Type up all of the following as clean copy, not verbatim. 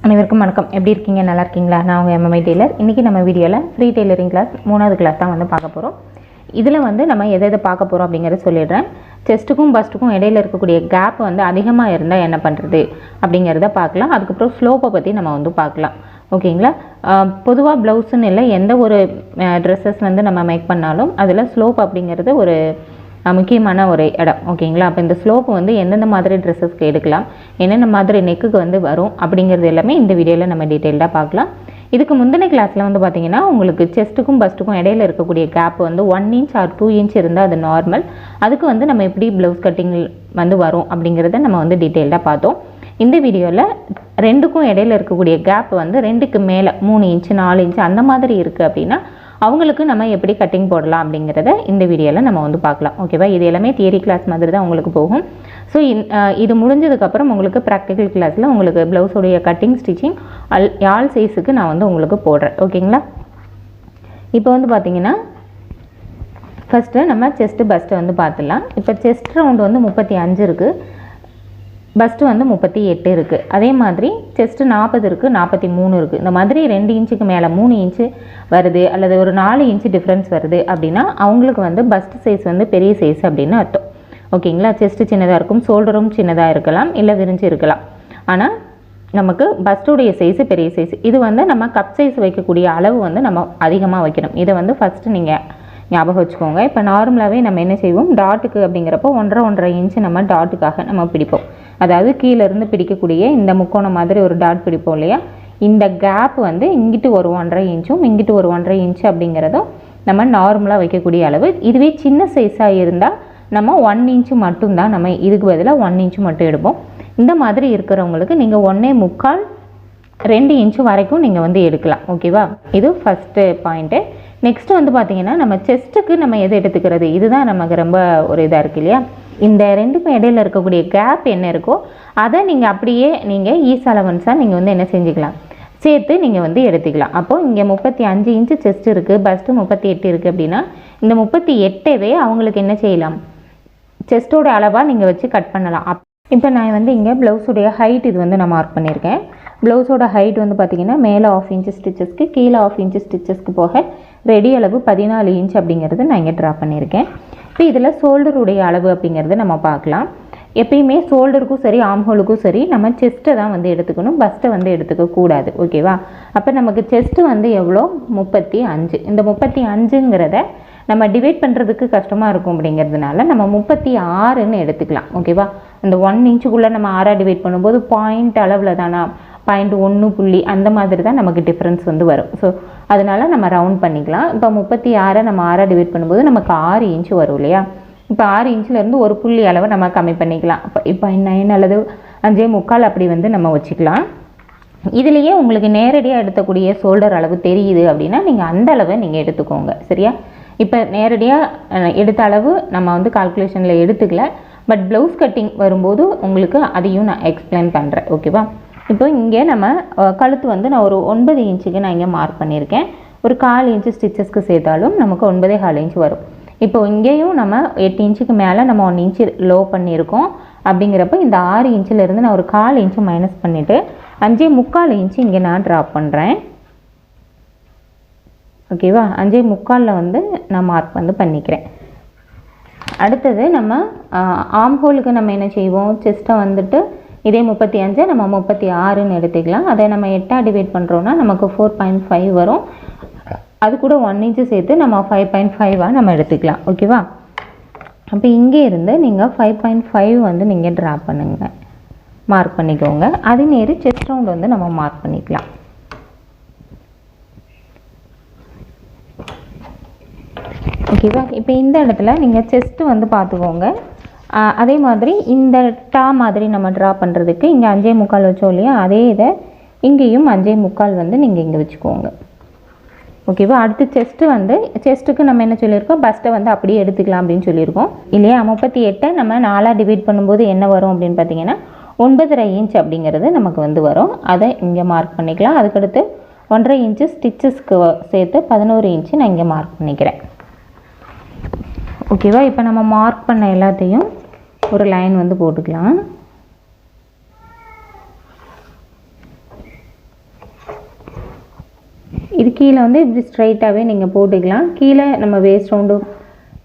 அனைவருக்கும் வணக்கம். எப்படி இருக்கீங்க? நல்லா இருக்கீங்களா? நான் உங்கள் எம்எம்ஐ டெய்லர். இன்றைக்கி நம்ம வீடியோவில் ஃப்ரீ டெய்லரிங் கிளாஸ் 3வது கிளாஸ் தான் வந்து பார்க்க போகிறோம். இதில் வந்து நம்ம எதை பார்க்க போகிறோம் அப்படிங்கிறத சொல்லிடுறேன். செஸ்ட்டுக்கும் பஸ்ட்டுக்கும் இடையில இருக்கக்கூடிய கேப் வந்து அதிகமாக இருந்தால் என்ன பண்ணுறது அப்படிங்கிறத பார்க்கலாம். அதுக்கப்புறம் ஸ்லோப்பை பற்றி நம்ம வந்து பார்க்கலாம். ஓகேங்களா? பொதுவாக ப்ளவுஸுன்னு இல்லை, எந்த ஒரு ட்ரெஸ்ஸஸ் வந்து நம்ம மேக் பண்ணாலும் அதில் ஸ்லோப் அப்படிங்கிறது ஒரு முக்கியமான ஒரு இடம். ஓகேங்களா? அப்போ இந்த ஸ்லோப்பு வந்து எந்தெந்த மாதிரி ட்ரெஸ்ஸஸ்க்கு எடுக்கலாம், என்னென்ன மாதிரி நெக்குக்கு வந்து வரும் அப்படிங்கிறது எல்லாமே இந்த வீடியோவில் நம்ம டீட்டெயில்டாக பார்க்கலாம். இதுக்கு முந்தின கிளாஸில் வந்து பார்த்திங்கன்னா உங்களுக்கு செஸ்ட்டுக்கும் பஸ்ட்டுக்கும் இடையில இருக்கக்கூடிய கேப் வந்து 1 இன்ச் ஆர் 2 இன்ச் இருந்தால் அது நார்மல். அதுக்கு வந்து நம்ம எப்படி ப்ளவுஸ் கட்டிங் வந்து வரும் அப்படிங்கிறத நம்ம வந்து டீட்டெயில்டாக பார்த்தோம். இந்த வீடியோவில் ரெண்டுக்கும் இடையில இருக்கக்கூடிய கேப் வந்து 2க்கு மேலே 3 இன்ச்சு 4 இன்ச்சு அந்த மாதிரி இருக்குது அப்படின்னா அவங்களுக்கு நம்ம எப்படி கட்டிங் போடலாம் அப்படிங்கிறத இந்த வீடியோவில் நம்ம வந்து பார்க்கலாம். ஓகேவா? இது எல்லாமே தியரி கிளாஸ் மாதிரி தான் உங்களுக்கு போகும். ஸோ இது முடிஞ்சதுக்கப்புறம் உங்களுக்கு ப்ராக்டிக்கல் கிளாஸில் உங்களுக்கு ப்ளவுஸோடைய கட்டிங் ஸ்டிச்சிங் ஆல் சைஸுக்கு நான் வந்து உங்களுக்கு போடுறேன். ஓகேங்களா? இப்போ வந்து பார்த்திங்கன்னா ஃபஸ்ட்டு நம்ம செஸ்ட்டு பஸ்ட்டு வந்து பார்த்துடலாம். இப்போ செஸ்ட் ரவுண்டு வந்து 35 இருக்குது, பஸ்ட்டு வந்து 38 இருக்குது. அதே மாதிரி செஸ்ட்டு 40 இருக்குது, 43 இருக்குது. இந்த மாதிரி 2 இன்ச்சுக்கு மேலே 3 இன்ச்சு வருது அல்லது ஒரு 4 இன்ச்சு டிஃப்ரென்ஸ் வருது அப்படின்னா அவங்களுக்கு வந்து பஸ்ட் சைஸ் வந்து பெரிய சைஸ் அப்படின்னு அர்த்தம். ஓகேங்களா? செஸ்ட்டு சின்னதாக இருக்கும், ஷோல்டரும் சின்னதாக இருக்கலாம், இல்லை விரிஞ்சு இருக்கலாம். ஆனால் நமக்கு பஸ்ட்டுடைய சைஸு பெரிய சைஸ். இது வந்து நம்ம கப் சைஸ் வைக்கக்கூடிய அளவு வந்து நம்ம அதிகமாக வைக்கணும். இதை வந்து ஃபஸ்ட்டு நீங்கள் ஞாபகம் வச்சுக்கோங்க. இப்போ நார்மலாகவே நம்ம என்ன செய்வோம், டாட்டுக்கு அப்படிங்கிறப்போ 1.5 இன்ச்சு நம்ம டாட்டுக்காக நம்ம பிடிப்போம். அதாவது கீழேருந்து பிடிக்கக்கூடிய இந்த முக்கோணம் மாதிரி ஒரு டாட் பிடிப்போம் இல்லையா? இந்த கேப் வந்து இங்கிட்டு ஒரு 1.5 இன்ச்சும் இங்கிட்டு ஒரு 1.5 இன்ச்சு அப்படிங்கிறதும் நம்ம நார்மலாக வைக்கக்கூடிய அளவு. இதுவே சின்ன சைஸாக இருந்தால் நம்ம 1 இன்ச்சு மட்டும்தான், நம்ம இதுக்கு பதிலாக 1 இன்ச்சு மட்டும் எடுப்போம். இந்த மாதிரி இருக்கிறவங்களுக்கு நீங்கள் 1.25 2 இன்ச்சு வரைக்கும் நீங்கள் வந்து எடுக்கலாம். ஓகேவா? இது ஃபஸ்ட்டு பாயிண்ட்டு. நெக்ஸ்ட்டு வந்து பார்த்திங்கன்னா நம்ம செஸ்ட்டுக்கு நம்ம எது எடுத்துக்கிறது, இதுதான் நமக்கு ரொம்ப ஒரு இதாக இருக்குது இல்லையா? இந்த ரெண்டுக்கும் இடையில இருக்கக்கூடிய கேப் என்ன இருக்கோ அதை நீங்கள் அப்படியே நீங்கள் ஈஸ் அலவன்ஸாக நீங்கள் வந்து என்ன செஞ்சுக்கலாம், சேர்த்து நீங்கள் வந்து எடுத்துக்கலாம். அப்போது இங்கே 35 இன்ச்சு செஸ்ட் இருக்குது, பஸ்ட்டு 38 இருக்குது அப்படின்னா இந்த 38வே அவங்களுக்கு என்ன செய்யலாம், செஸ்ட்டோட அளவாக நீங்கள் வச்சு கட் பண்ணலாம். இப்போ நான் வந்து இங்கே ப்ளவுஸுடைய ஹைட் இது வந்து நான் மார்க் பண்ணியிருக்கேன். ப்ளவுஸோட ஹைட் வந்து பார்த்திங்கன்னா மேலே 1/2 இன்ச்சு ஸ்டிச்சஸ்க்கு, கீழே 1/2 இன்ச்சு ஸ்டிச்சஸ்க்கு போக ரெடி அளவு 14 இன்ச் அப்படிங்கிறது நான் இங்கே ட்ரா பண்ணியிருக்கேன். இப்போ இதில் ஷோல்டருடைய அளவு அப்படிங்கிறது நம்ம பார்க்கலாம். எப்பயுமே ஷோல்டருக்கும் சரி ஆம்ஹோலுக்கும் சரி நம்ம செஸ்ட்டை தான் வந்து எடுத்துக்கணும், பஸ்ட்டை வந்து எடுத்துக்கக்கூடாது. ஓகேவா? அப்போ நமக்கு செஸ்ட்டு வந்து எவ்வளோ, 35. இந்த 35ங்கிறத நம்ம டிவைட் பண்ணுறதுக்கு கஷ்டமாக இருக்கும் அப்படிங்கிறதுனால நம்ம 36ன்னு எடுத்துக்கலாம். ஓகேவா? இந்த 1 இன்ச்சுக்குள்ளே நம்ம 6 டிவைட் பண்ணும்போது பாயிண்ட் அளவில் தானா 0.1 அந்த மாதிரி தான் நமக்கு டிஃப்ரென்ஸ் வந்து வரும். ஸோ அதனால் நம்ம ரவுண்ட் பண்ணிக்கலாம். இப்போ 36 நம்ம 6 டிவைட் பண்ணும்போது நமக்கு 6 இன்ச்சு வரும் இல்லையா? இப்போ 6 இன்ச்சிலேருந்து ஒரு புள்ளி அளவை நம்ம கம்மி பண்ணிக்கலாம். இப்போ 9 அல்லது 5.25 அப்படி வந்து நம்ம வச்சுக்கலாம். இதுலேயே உங்களுக்கு நேரடியாக எடுக்கக்கூடிய ஷோல்டர் அளவு தெரியுது அப்படின்னா நீங்கள் அந்த அளவை நீங்கள் எடுத்துக்கோங்க. சரியா? இப்போ நேரடியாக எடுத்த அளவு நம்ம வந்து கால்குலேஷனில் எடுத்துக்கல, பட் ப்ளவுஸ் கட்டிங் வரும்போது உங்களுக்கு அதையும் நான் எக்ஸ்பிளைன் பண்ணுறேன். ஓகேவா? இப்போ இங்கே நம்ம கழுத்து வந்து நான் ஒரு 9 இன்ச்சுக்கு நான் இங்கே மார்க் பண்ணியிருக்கேன். ஒரு 1/4 இன்ச்சு ஸ்டிச்சஸ்க்கு சேர்த்தாலும் நமக்கு 9.25 இன்ச்சு வரும். இப்போ இங்கேயும் நம்ம 8 இன்ச்சுக்கு மேலே நம்ம 1 இன்ச்சு லோ பண்ணியிருக்கோம். அப்படிங்கிறப்ப இந்த 6 இன்ச்சிலேருந்து நான் ஒரு 1/4 இன்ச்சு மைனஸ் பண்ணிவிட்டு 5.25 இன்ச்சு இங்கே நான் ட்ராப் பண்ணுறேன். ஓகேவா? 5.25 வந்து நான் மார்க் வந்து பண்ணிக்கிறேன். அடுத்தது நம்ம ஆம்ஹோலுக்கு நம்ம என்ன செய்வோம், செஸ்ட்டை வந்துட்டு இதே 35 நம்ம 36ன்னு எடுத்துக்கலாம். அதை நம்ம 8ஆக டிவைட் பண்ணுறோன்னா நமக்கு 4.5 வரும். அது கூட 1 இன்ச்சு சேர்த்து நம்ம 5.5 நம்ம எடுத்துக்கலாம். ஓகேவா? அப்போ இங்கே இருந்து நீங்கள் 5.5 வந்து நீங்கள் ட்ரா பண்ணுங்க, மார்க் பண்ணிக்கோங்க. அது நேரு செஸ்ட் ரவுண்ட் வந்து நம்ம மார்க் பண்ணிக்கலாம். ஓகேவா? இப்போ இந்த இடத்துல நீங்கள் செஸ்ட்டு வந்து பார்த்துக்கோங்க. அதே மாதிரி இந்த டா மாதிரி நம்ம ட்ரா பண்ணுறதுக்கு இங்கே 5.25 வச்சோம் இல்லையா? அதே இதை இங்கேயும் 5.25 வந்து நீங்கள் இங்கே வச்சுக்கோங்க. ஓகேவா? அடுத்து செஸ்ட்டு வந்து செஸ்ட்டுக்கு நம்ம என்ன சொல்லியிருக்கோம், பஸ்ட்டை வந்து அப்படியே எடுத்துக்கலாம் அப்படின்னு சொல்லியிருக்கோம் இல்லையா? 38 நம்ம 4ஆக டிவைட் பண்ணும்போது என்ன வரும் அப்படின்னு பார்த்தீங்கன்னா 9.5 இன்ச் அப்படிங்கிறது நமக்கு வந்து வரும். அதை இங்கே மார்க் பண்ணிக்கலாம். அதுக்கடுத்து 1.5 இன்ச்சு ஸ்டிச்சஸ்க்கு சேர்த்து 11 இன்ச்சு நான் இங்கே மார்க் பண்ணிக்கிறேன். ஓகேவா? இப்போ நம்ம மார்க் பண்ண எல்லாத்தையும் ஒரு லைன் வந்து போட்டுக்கலாம். இது கீழே வந்து இப்படி ஸ்ட்ரைட்டாகவே நீங்கள் போட்டுக்கலாம். கீழே நம்ம வேஸ்ட் ரவுண்டு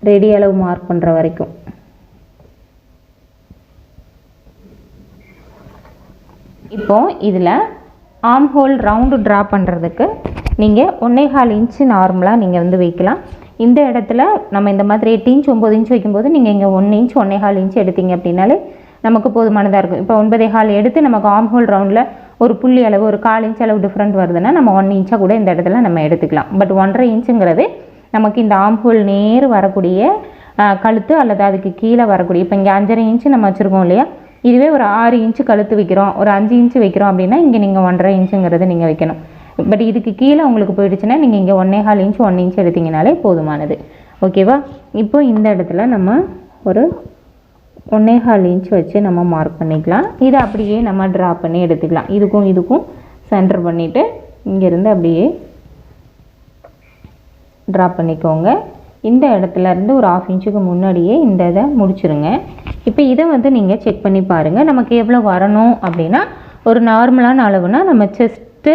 ரெடி அளவு மார்க் பண்ணுற வரைக்கும். இப்போது இதில் ஆர்ம் ஹோல் ரவுண்டு ட்ரா பண்ணுறதுக்கு நீங்கள் 1.25 இன்ச்சு நார்மலாக நீங்கள் வந்து வைக்கலாம். இந்த இடத்துல நம்ம இந்த மாதிரி 8 இன்ச் 9 இன்ச் வைக்கும்போது நீங்கள் இங்கே 1 இன்ச் 1.25 இன்ச் எடுத்தீங்க அப்படின்னாலே நமக்கு போதுமானதாக இருக்கும். இப்போ 9.25 எடுத்து நமக்கு ஆர்ம் ஹோல் ரவுண்டில் ஒரு புள்ளி அளவு ஒரு 1/4 இன்ச் அளவு டிஃப்ரெண்ட் வருதுன்னா நம்ம 1 இன்ச்சாக கூட இந்த இடத்துல நம்ம எடுத்துக்கலாம். பட் 1.5 இன்ச்சுங்கிறது நமக்கு இந்த ஆர்ம் ஹோல் நேர் வரக்கூடிய கழுத்து அல்லது அதுக்கு கீழே வரக்கூடிய, இப்போ இங்கே 5.5 இன்ச்சு நம்ம வச்சுருக்கோம் இல்லையா, இதுவே ஒரு 6 இன்ச்சு கழுத்து வைக்கிறோம், ஒரு 5 இன்ச்சு வைக்கிறோம் அப்படின்னா இங்கே நீங்கள் 1.5 இன்ச்சுங்கிறது நீங்கள் வைக்கணும். பட் இதுக்கு கீழே உங்களுக்கு போயிடுச்சுன்னா நீங்கள் இங்கே 1.25 இன்ச் 1 இன்ச் எடுத்திங்கனாலே போதுமானது. ஓகேவா? இப்போ இந்த இடத்துல நம்ம ஒரு 1.25 இன்ச் வச்சு நம்ம மார்க் பண்ணிக்கலாம். இதை அப்படியே நம்ம ட்ரா பண்ணி எடுத்துக்கலாம். இதுக்கும் இதுக்கும் சென்டர் பண்ணிவிட்டு இங்கேருந்து அப்படியே ட்ரா பண்ணிக்கோங்க. இந்த இடத்துல இருந்து ஒரு 1/2 இன்ச்சுக்கு முன்னாடியே இந்த இதை முடிச்சுருங்க. இப்போ இதை வந்து நீங்கள் செக் பண்ணி பாருங்கள். நமக்கு எவ்வளோ வரணும் அப்படின்னா, ஒரு நார்மலான அளவுனா நம்ம செஸ்ட்டு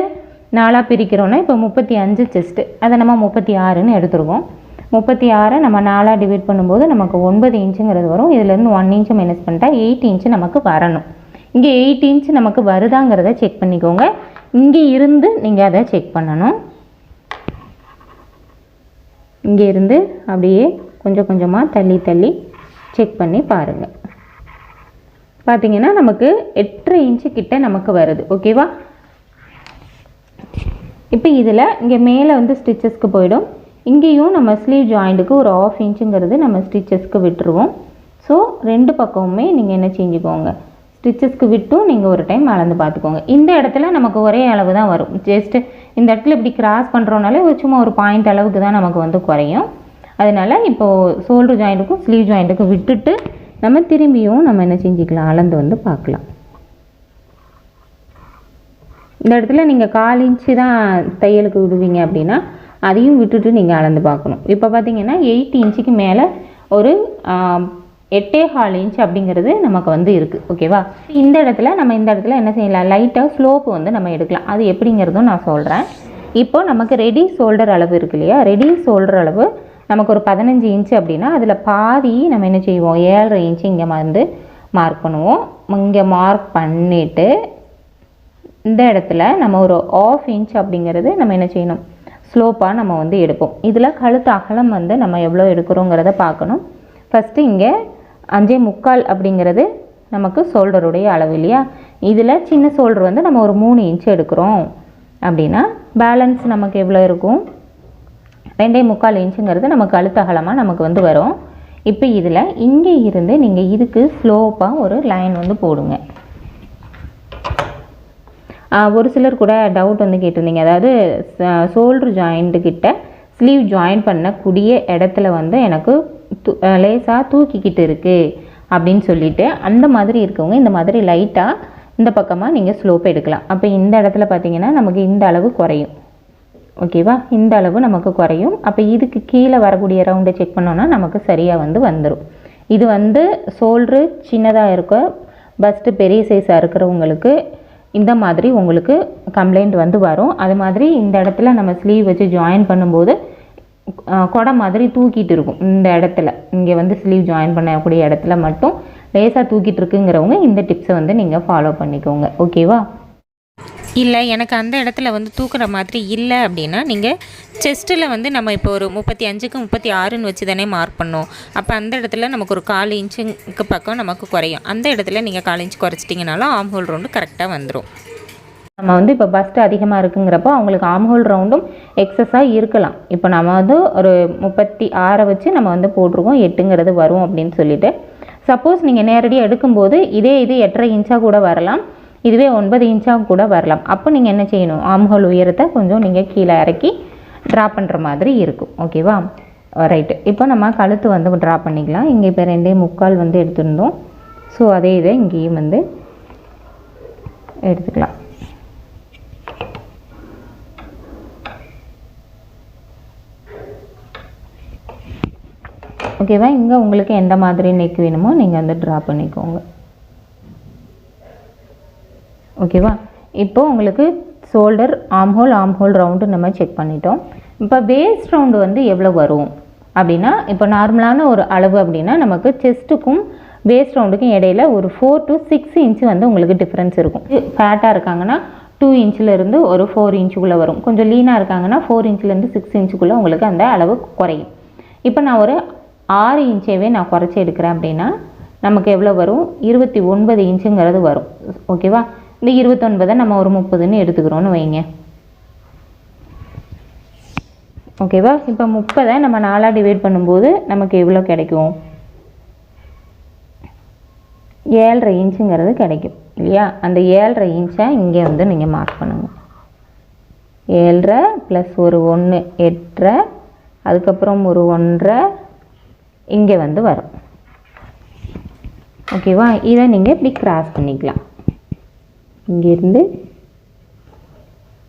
4ஆக பிரிக்கிறோன்னா இப்போ 35 செஸ்ட்டு, அதை நம்ம 36ன்னு எடுத்துருக்கோம். 36 நம்ம 4ஆக டிவைட் பண்ணும்போது நமக்கு 9 இன்ச்சுங்கிறது வரும். இதிலேருந்து 1 இன்ச்சு மைனஸ் பண்ணிட்டா 8 இன்ச்சு நமக்கு வரணும். இங்கே 8 இன்ச்சு நமக்கு வருதாங்கிறத செக் பண்ணிக்கோங்க. இங்கே இருந்து நீங்கள் அதை செக் பண்ணணும். இங்கே இருந்து அப்படியே கொஞ்சம் கொஞ்சமாக தள்ளி தள்ளி செக் பண்ணி பாருங்கள். பார்த்தீங்கன்னா நமக்கு 8.5 இன்ச்சு கிட்ட நமக்கு வருது. ஓகேவா? இப்போ இதில் இங்கே மேலே வந்து ஸ்டிச்சஸ்க்கு போயிடும். இங்கேயும் நம்ம ஸ்லீவ் ஜாயிண்ட்டுக்கு ஒரு 1/2 இன்ச்சுங்கிறது நம்ம ஸ்டிச்சஸ்க்கு விட்டுருவோம். ஸோ 2 பக்கமுமே நீங்கள் என்ன செஞ்சுக்கோங்க, ஸ்டிச்சஸ்க்கு விட்டும் நீங்கள் ஒரு டைம் அளந்து பார்த்துக்கோங்க. இந்த இடத்துல நமக்கு ஒரே அளவு தான் வரும். ஜஸ்ட்டு இந்த இடத்துல இப்படி கிராஸ் பண்ணுறோனாலே சும்மா ஒரு பாயிண்ட் அளவுக்கு தான் நமக்கு வந்து குறையும். அதனால் இப்போது ஷோல்டர் ஜாயிண்ட்டுக்கும் ஸ்லீவ் ஜாயிண்ட்டுக்கும் விட்டுட்டு நம்ம திரும்பியும் நம்ம என்ன செஞ்சுக்கலாம், அளந்து வந்து பார்க்கலாம். இந்த இடத்துல நீங்கள் 1/4 இன்ச்சு தான் தையலுக்கு விடுவீங்க அப்படின்னா அதையும் விட்டுட்டு நீங்கள் அளந்து பார்க்கணும். இப்போ பார்த்தீங்கன்னா 8 இன்ச்சுக்கு மேலே ஒரு 8.25 இன்ச் அப்படிங்கிறது நமக்கு வந்து இருக்குது. ஓகேவா? இந்த இடத்துல நம்ம இந்த இடத்துல என்ன செய்யலாம், லைட்டாக ஸ்லோப்பு வந்து நம்ம எடுக்கலாம். அது எப்படிங்கிறதும் நான் சொல்கிறேன். இப்போ நமக்கு ரெடி ஷோல்டர் அளவு இருக்கு இல்லையா, ரெடி ஷோல்டர் அளவு நமக்கு ஒரு 15 இன்ச்சு அப்படின்னா அதில் பாதி நம்ம என்ன செய்வோம், 7.5 இன்ச்சு இங்கே வந்து மார்க் பண்ணுவோம். இங்கே மார்க் பண்ணிவிட்டு இந்த இடத்துல நம்ம ஒரு 1/2 இன்ச் அப்படிங்கிறது நம்ம என்ன செய்யணும், ஸ்லோப்பாக நம்ம வந்து எடுப்போம். இதில் கழுத்து அகலம் வந்து நம்ம எவ்வளோ எடுக்கிறோங்கிறத பார்க்கணும். ஃபஸ்ட்டு இங்கே 5.25 அப்படிங்கிறது நமக்கு ஷோல்டருடைய அளவு இல்லையா. இதில் சின்ன ஷோல்டர் வந்து நம்ம ஒரு 3 இன்ச்சு எடுக்கிறோம் அப்படின்னா பேலன்ஸ் நமக்கு எவ்வளோ இருக்கும், 2.25 இன்ச்சுங்கிறது நமக்கு கழுத்து அகலமாக நமக்கு வந்து வரும். இப்போ இதில் இங்கே இருந்து நீங்கள் இதுக்கு ஸ்லோப்பாக ஒரு லைன் வந்து போடுங்க. ஒரு சிலர் கூட டவுட் வந்து கேட்டிருந்தீங்க, அதாவது ஷோல்டர் ஜாயிண்ட்டுக்கிட்ட ஸ்லீவ் ஜாயின் பண்ணக்கூடிய இடத்துல வந்து எனக்கு லேசாக தூக்கிக்கிட்டு இருக்குது அப்படின்னு சொல்லிட்டு, அந்த மாதிரி இருக்கவங்க இந்த மாதிரி லைட்டாக இந்த பக்கமாக நீங்கள் ஸ்லோப் எடுக்கலாம். அப்போ இந்த இடத்துல பார்த்தீங்கன்னா நமக்கு இந்த அளவு குறையும். ஓகேவா? இந்த அளவு நமக்கு குறையும். அப்போ இதுக்கு கீழே வரக்கூடிய ரவுண்டை செக் பண்ணோன்னா நமக்கு சரியாக வந்து வந்துடும். இது வந்து ஷோல்ட்ரு சின்னதாக இருக்க, பஸ்ட்டு பெரிய சைஸாக இருக்கிறவங்களுக்கு இந்த மாதிரி உங்களுக்கு கம்ப்ளைண்ட் வந்து வரும். அது மாதிரி இந்த இடத்துல நம்ம ஸ்லீவ் வச்சு ஜாயின் பண்ணும்போது கொடை மாதிரி தூக்கிட்டு இருக்கும். இந்த இடத்துல இங்கே வந்து ஸ்லீவ் ஜாயின் பண்ணக்கூடிய இடத்துல மட்டும் லேசாக தூக்கிட்டு இருக்குங்கிறவங்க இந்த டிப்ஸை வந்து நீங்கள் ஃபாலோ பண்ணிக்கோங்க. ஓகேவா? இல்லை எனக்கு அந்த இடத்துல வந்து தூக்குற மாதிரி இல்லை அப்படின்னா நீங்கள் செஸ்ட்டில் வந்து நம்ம இப்போ ஒரு 35க்கு 36ன்னு வச்சு தானே மார்க் பண்ணோம். அப்போ அந்த இடத்துல நமக்கு ஒரு 1/4 இன்ச்சுக்கு பக்கம் நமக்கு குறையும். அந்த இடத்துல நீங்கள் 1/4 இன்ச் குறைச்சிட்டிங்கனாலும் ஆர்ம் ஹோல் ரவுண்டு கரெக்டாக வந்துடும். நம்ம வந்து இப்போ பஸ்ட்டு அதிகமாக இருக்குங்கிறப்போ அவங்களுக்கு ஆர்ம் ஹோல் ரவுண்டும் எக்ஸஸாக இருக்கலாம். இப்போ நம்ம வந்து ஒரு 36 வச்சு நம்ம வந்து போட்டிருக்கோம், 8ங்கிறது வரும் அப்படின்னு சொல்லிட்டு. சப்போஸ் நீங்கள் நேரடியாக எடுக்கும்போது இது 8.5 இன்ச்சாக கூட வரலாம், இதுவே 9 இன்ச்சாக கூட வரலாம். அப்போ நீங்கள் என்ன செய்யணும், ஆர்ம் ஹோல் உயரத்தை கொஞ்சம் நீங்கள் கீழே இறக்கி ட்ரா பண்ணுற மாதிரி இருக்கும். ஓகேவா? ரைட்டு. இப்போ நம்ம கழுத்து வந்து ட்ரா பண்ணிக்கலாம். இங்கே இப்போ 2.25 வந்து எடுத்துருந்தோம். ஸோ அதே இதை இங்கேயும் வந்து எடுத்துக்கலாம். ஓகேவா? இங்கே உங்களுக்கு எந்த மாதிரி நெக் வேணுமோ நீங்கள் வந்து ட்ரா பண்ணிக்கோங்க. ஓகேவா? இப்போது உங்களுக்கு ஷோல்டர், ஆம்ஹோல் ரவுண்டு நம்ம செக் பண்ணிட்டோம். இப்போ வேஸ்ட் ரவுண்டு வந்து எவ்வளோ வரும் அப்படின்னா, இப்போ நார்மலான ஒரு அளவு அப்படின்னா நமக்கு செஸ்ட்டுக்கும் வேஸ்ட் ரவுண்டுக்கும் இடையில ஒரு 4 to 6 இன்ச்சு வந்து உங்களுக்கு டிஃப்ரென்ஸ் இருக்கும். ஃபேட்டாக இருக்காங்கன்னா 2 இன்ச்சிலேருந்து ஒரு 4 இன்ச்சுக்குள்ளே வரும். கொஞ்சம் லீனாக இருக்காங்கன்னா 4 இன்ச்சிலேருந்து 6 இன்ச்சுக்குள்ளே உங்களுக்கு அந்த அளவு குறையும். இப்போ நான் ஒரு 6 இன்ச்சேவே நான் குறைச்சி எடுக்கிறேன் அப்படின்னா நமக்கு எவ்வளோ வரும்? 29 இன்ச்சுங்கிறது வரும். ஓகேவா? இந்த 29 நம்ம ஒரு 30ன்னு எடுத்துக்கிறோன்னு வைங்க. ஓகேவா? இப்போ 30 நம்ம 4ஆக டிவைட் பண்ணும்போது நமக்கு எவ்வளோ கிடைக்கும்? 7.5 இன்ச்சுங்கிறது கிடைக்கும் இல்லையா? அந்த 7.5 இன்ச்சை இங்கே வந்து நீங்கள் மார்க் பண்ணுங்கள். 7.5 ப்ளஸ் ஒரு 1 8.5, அதுக்கப்புறம் ஒரு 1.5 இங்கே வந்து வரும். ஓகேவா? இதை நீங்கள் இப்படி கிராஸ் பண்ணிக்கலாம். இங்கேருந்து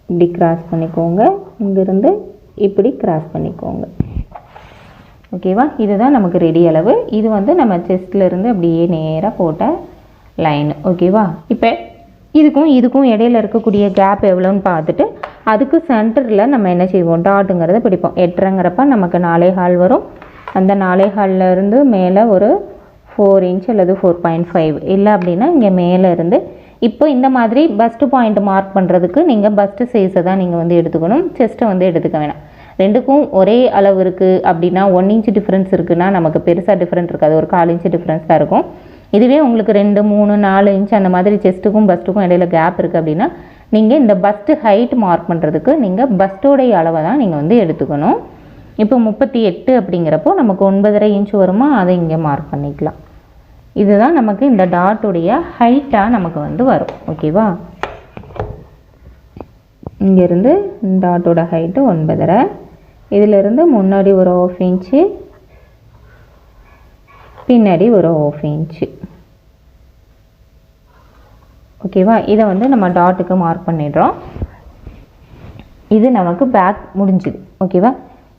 இப்படி கிராஸ் பண்ணிக்கோங்க, இங்கேருந்து இப்படி கிராஸ் பண்ணிக்கோங்க. ஓகேவா? இதுதான் நமக்கு ரெடி அளவு. இது வந்து நம்ம செஸ்ட்லேருந்து அப்படியே நேராக போட்ட லைன். ஓகேவா? இப்போ இதுக்கும் இடையில இருக்கக்கூடிய கேப் எவ்வளோன்னு பார்த்துட்டு அதுக்கு சென்டரில் நம்ம என்ன செய்வோம்? டாட்டுங்கிறத பிடிப்போம். 8.5ங்கிறப்ப நமக்கு 4.25 வரும். அந்த 4.25லேருந்து மேலே ஒரு 4 இன்ச் அல்லது 4.5 இல்லை அப்படின்னா இங்கே மேலே இருந்து இப்போ இந்த மாதிரி பஸ்ட்டு பாயிண்ட் மார்க் பண்ணுறதுக்கு நீங்கள் பஸ்ட்டு சைஸை தான் நீங்கள் வந்து எடுத்துக்கணும். செஸ்ட்டை வந்து எடுத்துக்க வேணாம். ரெண்டுக்கும் ஒரே அளவு இருக்குது அப்படின்னா 1 இன்ச் டிஃப்ரென்ஸ் இருக்குன்னா நமக்கு பெருசாக டிஃப்ரெண்ட் இருக்காது. ஒரு 1/4 இன்ச் டிஃப்ரென்ஸ் தான் இருக்கும். இதுவே உங்களுக்கு 2, 3, 4 இன்ச் அந்த மாதிரி செஸ்ட்டுக்கும் பஸ்ட்டுக்கும் இடையில கேப் இருக்குது அப்படின்னா நீங்கள் இந்த பஸ்ட்டு ஹைட் மார்க் பண்ணுறதுக்கு நீங்கள் பஸ்ட்டோடைய அளவை தான் நீங்கள் வந்து எடுத்துக்கணும். இப்போ 38 அப்படிங்கிறப்போ நமக்கு 9.5 இன்ச் வருமா? அதை இங்கே மார்க் பண்ணிக்கலாம். இதுதான் நமக்கு இந்த டாட்டுடைய ஹைட்டாக நமக்கு வந்து வரும். ஓகேவா? இங்கேருந்து டாட்டோட ஹைட்டு 9.5, இதிலிருந்து முன்னாடி ஒரு 1/2 இன்ச்சு, பின்னாடி ஒரு 1/2 இன்ச்சு. ஓகேவா? இதை வந்து நம்ம டாட்டுக்கு மார்க் பண்ணிடுறோம். இது நமக்கு பேக் முடிஞ்சுது. ஓகேவா?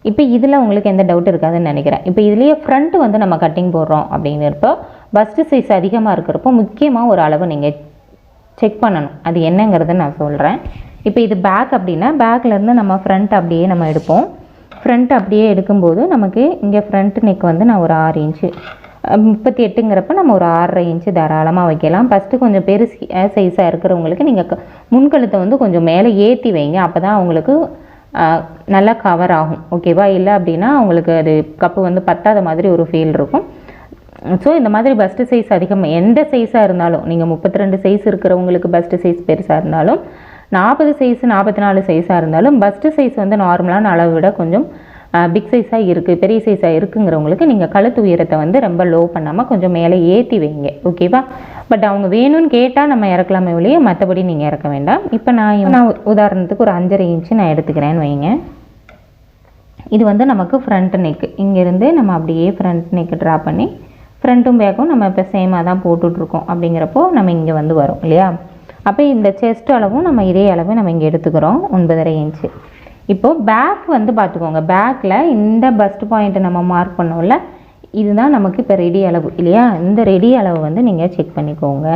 இப்போ இதில் உங்களுக்கு எந்த டவுட் இருக்காதுன்னு நினைக்கிறேன். இப்போ இதுலேயே ஃப்ரண்ட் வந்து நம்ம கட்டிங் போடுறோம் அப்படிங்கிறப்போ பஸ்ட்டு சைஸ் அதிகமாக இருக்கிறப்போ முக்கியமாக ஒரு அளவு நீங்கள் செக் பண்ணணும். அது என்னங்கிறத நான் சொல்கிறேன். இப்போ இது பேக் அப்படின்னா பேக்லேருந்து நம்ம ஃப்ரண்ட் அப்படியே நம்ம எடுப்போம். ஃப்ரண்ட் அப்படியே எடுக்கும்போது நமக்கு இங்கே ஃப்ரண்ட் நெக் வந்து நான் ஒரு 6 இன்ச்சு, 38ங்கிறப்ப நம்ம ஒரு 6.5 இன்ச்சு தாராளமாக வைக்கலாம். ஃபஸ்ட்டு கொஞ்சம் பெருசு சைஸாக இருக்கிறவங்களுக்கு நீங்கள் முன்கழுத்தை வந்து கொஞ்சம் மேலே ஏற்றி வைங்க. அப்போ தான் அவங்களுக்கு நல்லா கவர் ஆகும். ஓகேவா? இல்லை அப்படின்னா அவங்களுக்கு அது கப்பு வந்து பத்தாத மாதிரி ஒரு ஃபீல் இருக்கும். ஸோ இந்த மாதிரி பஸ்ட்டு சைஸ் அதிகமாக எந்த சைஸாக இருந்தாலும் நீங்கள் 32 சைஸ் இருக்கிறவங்களுக்கு பஸ்ட்டு சைஸ் பெருசாக இருந்தாலும் 40 சைஸ் 44 சைஸாக இருந்தாலும் பஸ்ட்டு சைஸ் வந்து நார்மலான அளவை விட கொஞ்சம் பிக் சைஸாக இருக்குது, பெரிய சைஸாக இருக்குங்கிறவங்களுக்கு நீங்கள் கழுத்து உயரத்தை வந்து ரொம்ப லோ பண்ணாமல் கொஞ்சம் மேலே ஏற்றி வைங்க. ஓகேவா? பட் அவங்க வேணும்னு கேட்டால் நம்ம இறக்கலாமே ஒழிய மற்றபடி நீங்கள் இறக்க வேண்டாம். இப்போ நான் உதாரணத்துக்கு ஒரு 5.5 இன்ச்சு நான் எடுத்துக்கிறேன்னு வைங்க. இது வந்து நமக்கு ஃப்ரண்ட் நெக்கு. இங்கேருந்து நம்ம அப்படியே ஃப்ரண்ட் நெக்கு ட்ரா பண்ணி ஃப்ரண்ட்டும் பேக்கும் நம்ம இப்போ சேமாக தான் போட்டுட்ருக்கோம். அப்படிங்கிறப்போ நம்ம இங்கே வந்து வரும் இல்லையா? அப்போ இந்த செஸ்ட் அளவும் நம்ம இதே அளவு நம்ம இங்கே எடுத்துக்கிறோம் 9.5 இன்ச்சு. இப்போது பேக் வந்து பார்த்துக்கோங்க. பேக்கில் இந்த பஸ்ட் பாயிண்ட்டை நம்ம மார்க் பண்ணோம்ல, இதுதான் நமக்கு இப்போ ரெடி அளவு இல்லையா? இந்த ரெடி அளவு வந்து நீங்கள் செக் பண்ணிக்கோங்க.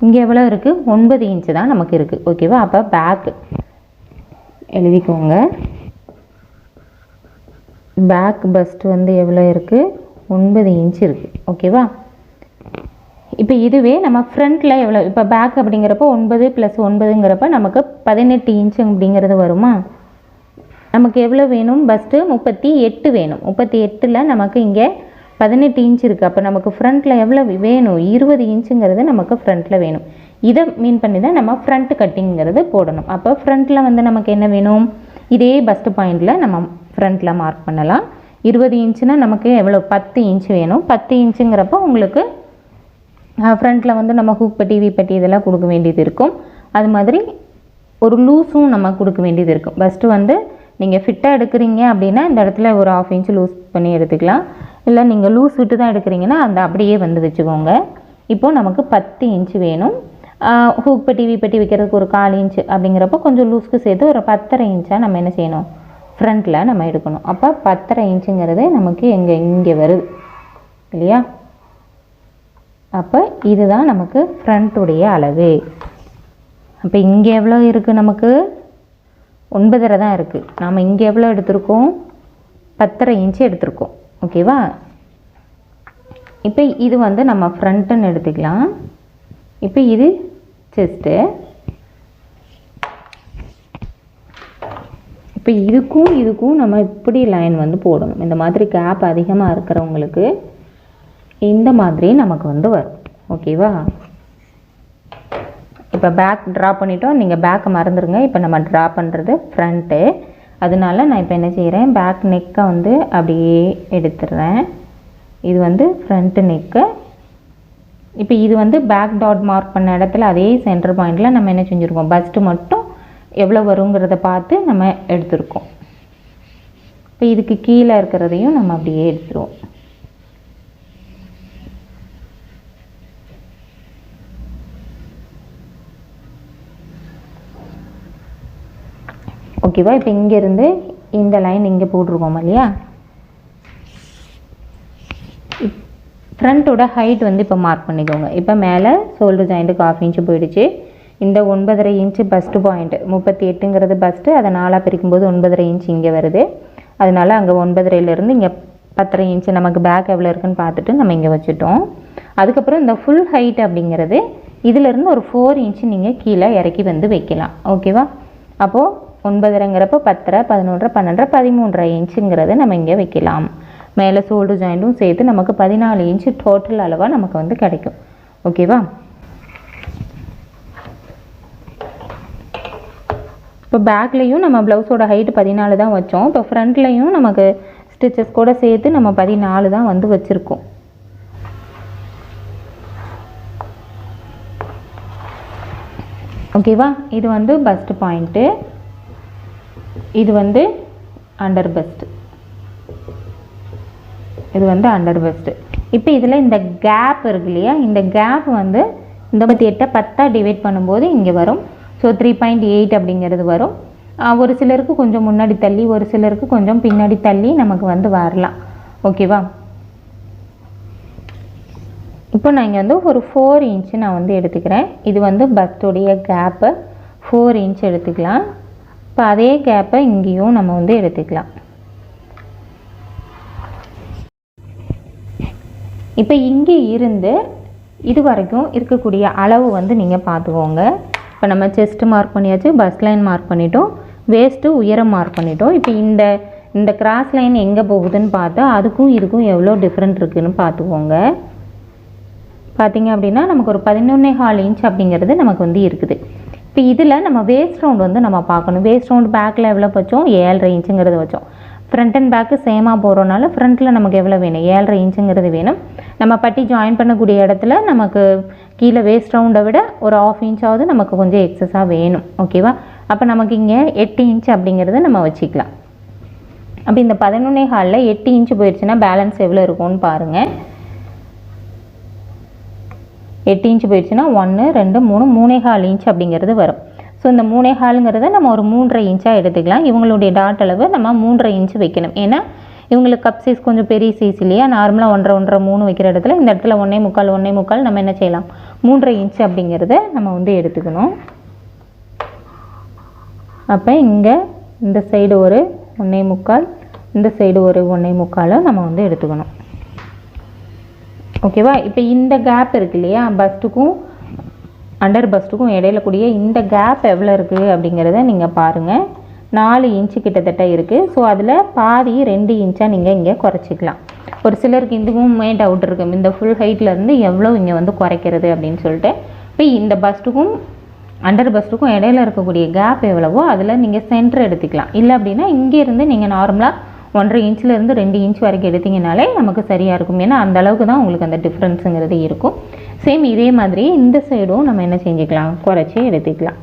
இங்கே எவ்வளோ இருக்குது? 9 இன்ச்சு தான் நமக்கு இருக்குது. ஓகேவா? அப்போ பேக்கு எழுதிக்கோங்க. பேக் பஸ்ட் வந்து எவ்வளோ இருக்குது? 9 இன்ச்சு இருக்குது. ஓகேவா? இப்போ இதுவே நம்ம ஃப்ரண்ட்டில் எவ்வளோ? இப்போ பேக் அப்படிங்கிறப்போ 9 + 9ங்கிறப்ப நமக்கு 18 இன்ச்சு அப்படிங்கிறது வருமா? நமக்கு எவ்வளோ வேணும்? பஸ்ட்டு 38 வேணும். 38ல் நமக்கு இங்கே 18 இன்ச் இருக்குது. அப்போ நமக்கு ஃப்ரண்ட்டில் எவ்வளோ வேணும்? 20 இன்ச்சுங்கிறது நமக்கு ஃப்ரண்ட்டில் வேணும். இதை மீன் பண்ணி தான் நம்ம ஃப்ரண்ட் கட்டிங்கிறது போடணும். அப்போ ஃப்ரண்ட்டில் வந்து நமக்கு என்ன வேணும்? இதே பஸ்ட்டு பாயிண்டில் நம்ம ஃப்ரண்ட்டில் மார்க் பண்ணலாம். 20 இன்ச்சுனா நமக்கு எவ்வளோ? 10 இன்ச்சு வேணும். 10 இன்ச்சுங்கிறப்போ உங்களுக்கு ஃப்ரண்ட்டில் வந்து நம்ம ஹூக் பட்டி வீப்பட்டி இதெல்லாம் கொடுக்க வேண்டியது இருக்கும். அது மாதிரி ஒரு லூஸும் நம்ம கொடுக்க வேண்டியது இருக்கும். ஃபஸ்ட்டு வந்து நீங்கள் ஃபிட்டாக எடுக்கிறீங்க அப்படின்னா இந்த இடத்துல ஒரு 1/2 இன்ச்சு லூஸ் பண்ணி எடுத்துக்கலாம். இல்லை நீங்கள் லூஸ் விட்டு தான் எடுக்கிறீங்கன்னா அந்த அப்படியே வந்து வச்சுக்கோங்க. இப்போது நமக்கு 10 இன்ச்சு வேணும். ஹூக் பட்டி வீப்பட்டி வைக்கிறதுக்கு ஒரு 1/4 இன்ச்சு அப்படிங்கிறப்போ கொஞ்சம் லூஸ்க்கு சேர்த்து ஒரு 10.5 இன்ச்சாக நம்ம என்ன செய்யணும்? ஃப்ரண்ட்டில் நம்ம எடுக்கணும். அப்போ 10.5 இன்ச்சுங்கிறது நமக்கு இங்கே வருது இல்லையா? அப்போ இதுதான் நமக்கு ஃப்ரண்ட்டுடைய அளவு. அப்போ இங்கே எவ்வளோ இருக்குது, நமக்கு 9.5 தான் இருக்குது. நாம் இங்கே எவ்வளோ எடுத்திருக்கோம், 10.5 இன்ச்சு எடுத்திருக்கோம். ஓகேவா? இப்போ இது வந்து நம்ம ஃப்ரண்ட்டுன்னு எடுத்துக்கலாம். இப்போ இது செஸ்ட்டு. இப்போ இதுக்கும் நம்ம இப்படி லைன் வந்து போடணும். இந்த மாதிரி கேப் அதிகமாக இருக்கிறவங்களுக்கு இந்த மாதிரி நமக்கு வந்து வரும். ஓகேவா? இப்போ பேக் ட்ரா பண்ணிட்டோம். நீங்கள் பேக்கை மறந்துடுங்க. இப்போ நம்ம ட்ரா பண்ணுறது ஃப்ரண்ட்டு. அதனால நான் இப்போ என்ன செய்கிறேன், பேக் நெக்கை வந்து அப்படியே எடுத்துடுறேன். இது வந்து ஃப்ரண்ட்டு நெக்கு. இப்போ இது வந்து பேக் டாட் மார்க் பண்ண இடத்துல அதே சென்டர் பாயிண்டில் நம்ம என்ன செஞ்சுருக்கோம், பஸ்ட்டு மட்டும் எவ்வளோ வருங்கிறத பார்த்து நம்ம எடுத்துருக்கோம். இப்போ இதுக்கு கீழே இருக்கிறதையும் நம்ம அப்படியே எடுத்துருவோம். ஓகேவா? இப்போ இங்கேருந்து இந்த லைன் இங்கே போட்டிருக்கோம் இல்லையா? ஃப்ரண்ட்டோட ஹைட் வந்து இப்போ மார்க் பண்ணிக்கோங்க. இப்போ மேலே ஷோல்டர் ஜாயிண்ட்டுக்கு 1/2 இன்ச்சு போயிடுச்சு. இந்த 9.5 இன்ச்சு பஸ்ட்டு பாயிண்ட் 38ங்கிறது பஸ்ட்டு, அதை 4ஆக பிரிக்கும்போது 9.5 இன்ச்சு இங்கே வருது. அதனால அங்கே 9.5லேருந்து இங்கே 10.5 இன்ச்சு நமக்கு பேக் எவ்வளோ இருக்குன்னு பார்த்துட்டு நம்ம இங்கே வச்சுட்டோம். அதுக்கப்புறம் இந்த ஃபுல் ஹைட் அப்படிங்கிறது இதிலேருந்து ஒரு 4 இன்ச்சு நீங்கள் கீழே இறக்கி வந்து வைக்கலாம். ஓகேவா? அப்போது 9.5ங்கிறப்போ 10, 11, 12, 13 இன்ச்சுங்கிறத நம்ம இங்கே வைக்கலாம். மேலே ஷோல்டர் ஜாயிண்ட்டும் சேர்த்து நமக்கு 14 இன்ச்சு டோட்டல் அளவாக நமக்கு வந்து கிடைக்கும். ஓகேவா? இப்போ பேக்லேயும் நம்ம ப்ளவுஸோட ஹைட்டு 14 தான் வச்சோம். இப்போ ஃப்ரண்ட்லேயும் நமக்கு ஸ்டிச்சஸ் கூட சேர்த்து நம்ம 14 தான் வந்து வச்சுருக்கோம். ஓகேவா? இது வந்து பஸ்ட் பாயிண்ட்டு, இது வந்து அண்டர் பஸ்ட்டு, இது வந்து அண்டர் பஸ்ட்டு. இப்போ இதில் இந்த கேப் இருக்கு இல்லையா, இந்த கேப் வந்து இந்த 38 10 டிவைட் பண்ணும்போது இங்கே வரும். ஸோ 3.8 அப்படிங்கிறது வரும். ஒரு சிலருக்கு கொஞ்சம் முன்னாடி தள்ளி, ஒரு சிலருக்கு கொஞ்சம் பின்னாடி தள்ளி நமக்கு வந்து வரலாம். ஓகேவா? இப்போ நான் இங்கே வந்து ஒரு 4 இன்ச்சு நான் வந்து எடுத்துக்கிறேன். இது வந்து பஸ்டோடைய கேப்பை 4 இன்ச் எடுத்துக்கலாம். இப்போ அதே கேப்பை இங்கேயும் நம்ம வந்து எடுத்துக்கலாம். இப்போ இங்கே இருந்து இது வரைக்கும் இருக்கக்கூடிய அளவு வந்து நீங்கள் பார்த்துக்கோங்க. இப்போ நம்ம செஸ்ட்டு மார்க் பண்ணியாச்சு, பஸ் லைன் மார்க் பண்ணிட்டோம், வேஸ்ட்டு உயரம் மார்க் பண்ணிட்டோம். இப்போ இந்த கிராஸ் லைன் எங்கே போகுதுன்னு பார்த்தா அதுக்கும் இதுக்கும் எவ்வளோ டிஃப்ரெண்ட் இருக்குதுன்னு பார்த்துக்கோங்க. பார்த்திங்க அப்படின்னா நமக்கு ஒரு 11.25 இன்ச் அப்படிங்கிறது நமக்கு வந்து இருக்குது. இப்போ இதில் நம்ம வேஸ்ட் ரவுண்ட் வந்து நம்ம பார்க்கணும். வேஸ்ட் ரவுண்ட் பேக்கில் எவ்வளோ வச்சோம், 7.5 இன்ச்சுங்கிறது வச்சோம். ஃப்ரண்ட் அண்ட் பேக்கு சேமாக போகிறோனால ஃப்ரண்ட்டில் நமக்கு எவ்வளோ வேணும், 7.5 இன்ச்சுங்கிறது வேணும். நம்ம பட்டி ஜாயின் பண்ணக்கூடிய இடத்துல நமக்கு கீழே வேஸ்ட் ரவுண்டை விட ஒரு 1/2 இன்ச்சாவது நமக்கு கொஞ்சம் எக்ஸஸாக வேணும். ஓகேவா? அப்போ நமக்கு இங்கே 8 இன்ச் அப்படிங்கிறத நம்ம வச்சுக்கலாம். அப்போ இந்த 11.25 8 இன்ச்சு போயிடுச்சுன்னா பேலன்ஸ் எவ்வளோ இருக்கும்னு பாருங்கள். 8 இன்ச்சு போயிடுச்சுன்னா 1 2 3 3.25 இன்ச் அப்படிங்கிறது வரும். ஸோ இந்த 3.25ங்கிறத நம்ம ஒரு 3.5 இன்ச்சாக எடுத்துக்கலாம். இவங்களுடைய டாட் அளவு நம்ம 3.5 இன்ச்சு வைக்கணும். ஏன்னா இவங்களுக்கு கப் சைஸ் கொஞ்சம் பெரிய சைஸ் இல்லையா, நார்மலாக 1.5 1.5 3 வைக்கிற இடத்துல இந்த இடத்துல 1.25 நம்ம என்ன செய்யலாம், 3.5 இன்ச்சு அப்படிங்கிறத நம்ம வந்து எடுத்துக்கணும். அப்போ இங்கே இந்த சைடு ஒரு 1.25, இந்த சைடு ஒரு 1.25 நம்ம வந்து எடுத்துக்கணும். ஓகேவா? இப்போ இந்த கேப் இருக்கு இல்லையா, பஸ்ட்டுக்கும் அண்டர் பஸ்ட்டுக்கும் இடையில கூடிய இந்த கேப் எவ்வளோ இருக்குது அப்படிங்கிறத நீங்கள் பாருங்கள். 4 இன்ச்சு கிட்டத்தட்ட இருக்குது. ஸோ அதில் பாதி 2 இன்ச்சாக நீங்கள் இங்கே குறைச்சிக்கலாம். ஒரு சிலருக்கு இதுக்குமே டவுட் இருக்குது, இந்த ஃபுல் ஹைட்லேருந்து எவ்வளோ இங்கே வந்து குறைக்கிறது அப்படின்னு சொல்லிட்டு. இப்போ இந்த பஸ்ட்டுக்கும் அண்டர் பஸ்ட்டுக்கும் இடையில இருக்கக்கூடிய கேப் எவ்வளவோ அதில் நீங்கள் சென்டர் எடுத்துக்கலாம். இல்லை அப்படின்னா இங்கேருந்து நீங்கள் நார்மலாக 1.5 இன்ச்சிலேருந்து 2 இன்ச் வரைக்கும் எடுத்திங்கனாலே நமக்கு சரியாக இருக்கும். ஏன்னா அந்த அளவுக்கு தான் உங்களுக்கு அந்த டிஃப்ரென்ஸுங்கிறது இருக்கும். சேம் இதே மாதிரி இந்த சைடும் நம்ம என்ன செஞ்சுக்கலாம், குறைச்சி எடுத்துக்கலாம்.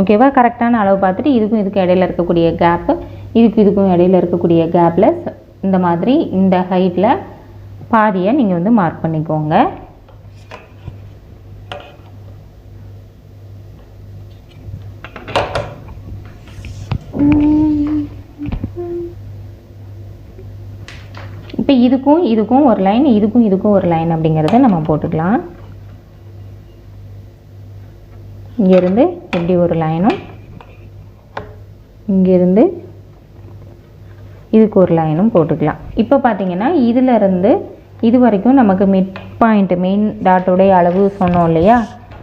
ஓகேவா? கரெக்டான அளவு பார்த்துட்டு இதுக்கும் இடையில இருக்கக்கூடிய கேப்பு, இதுக்கும் இடையில இருக்கக்கூடிய கேப்பில் இந்த மாதிரி இந்த ஹைட்டில் பாதியை நீங்கள் வந்து மார்க் பண்ணிக்கோங்க. இப்போ இதுக்கும் இதுக்கும் ஒரு லைன், இதுக்கும் இதுக்கும் ஒரு லைன் அப்படிங்கிறத நம்ம போட்டுக்கலாம். இங்கேருந்து இப்படி ஒரு லைனும், இங்கேருந்து இதுக்கு ஒரு லைனும் போட்டுக்கலாம். இப்போ பார்த்தீங்கன்னா இதிலிருந்து இது வரைக்கும் நமக்கு மிட் பாயிண்ட் மெயின் டாட்டோடைய அளவு சொன்னோம் இல்லையா?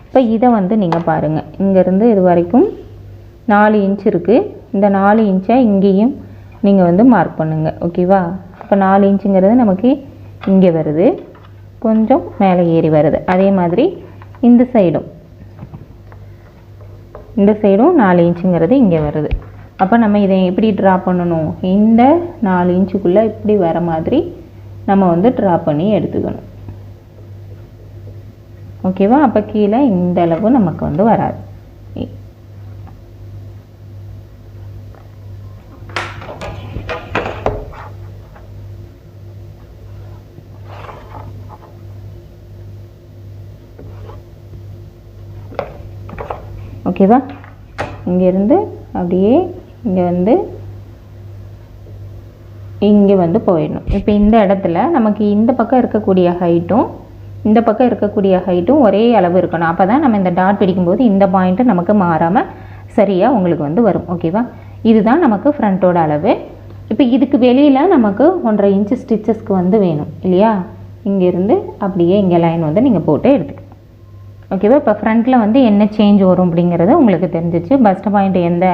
இப்போ இதை வந்து நீங்கள் பாருங்கள், இங்கேருந்து இது வரைக்கும் 4 இன்ச் இருக்குது. இந்த 4 இன்ச்சை இங்கேயும் நீங்கள் வந்து மார்க் பண்ணுங்கள். ஓகேவா? இப்போ 4 இன்ச்சுங்கிறது நமக்கு இங்கே வருது, கொஞ்சம் மேலே ஏறி வருது. அதே மாதிரி இந்த சைடும் 4 இன்ச்சுங்கிறது இங்கே வருது. அப்போ நம்ம இதை எப்படி ட்ரா பண்ணணும்? இந்த 4 இன்ச்சுக்குள்ளே இப்படி வர மாதிரி நம்ம வந்து ட்ரா பண்ணி எடுத்துக்கணும். ஓகேவா? அப்போ கீழே இந்த அளவு நமக்கு வந்து வராது. ஓகேவா? இங்கேருந்து அப்படியே இங்கே வந்து போயிடணும். இப்போ இந்த இடத்துல நமக்கு இந்த பக்கம் இருக்கக்கூடிய ஹைட்டும் இந்த பக்கம் இருக்கக்கூடிய ஹைட்டும் ஒரே அளவு இருக்கணும். அப்போ தான் நம்ம இந்த டாட் பிடிக்கும்போது இந்த பாயிண்ட்டு நமக்கு மாறாமல் சரியாக உங்களுக்கு வந்து வரும். ஓகேவா? இதுதான் நமக்கு ஃப்ரண்ட்டோட அளவு. இப்போ இதுக்கு வெளியில் நமக்கு 1.5 இன்ச்சு ஸ்டிச்சஸ்க்கு வந்து வேணும் இல்லையா? இங்கேருந்து அப்படியே இங்கே லைன் வந்து நீங்கள் போட்டு எடுத்துக்கணும். ஓகேவா? இப்போ ஃப்ரண்ட்டில் வந்து என்ன சேஞ்ச் வரும் அப்படிங்கிறது உங்களுக்கு தெரிஞ்சிச்சு. பஸ்ட் பாயிண்ட் எந்த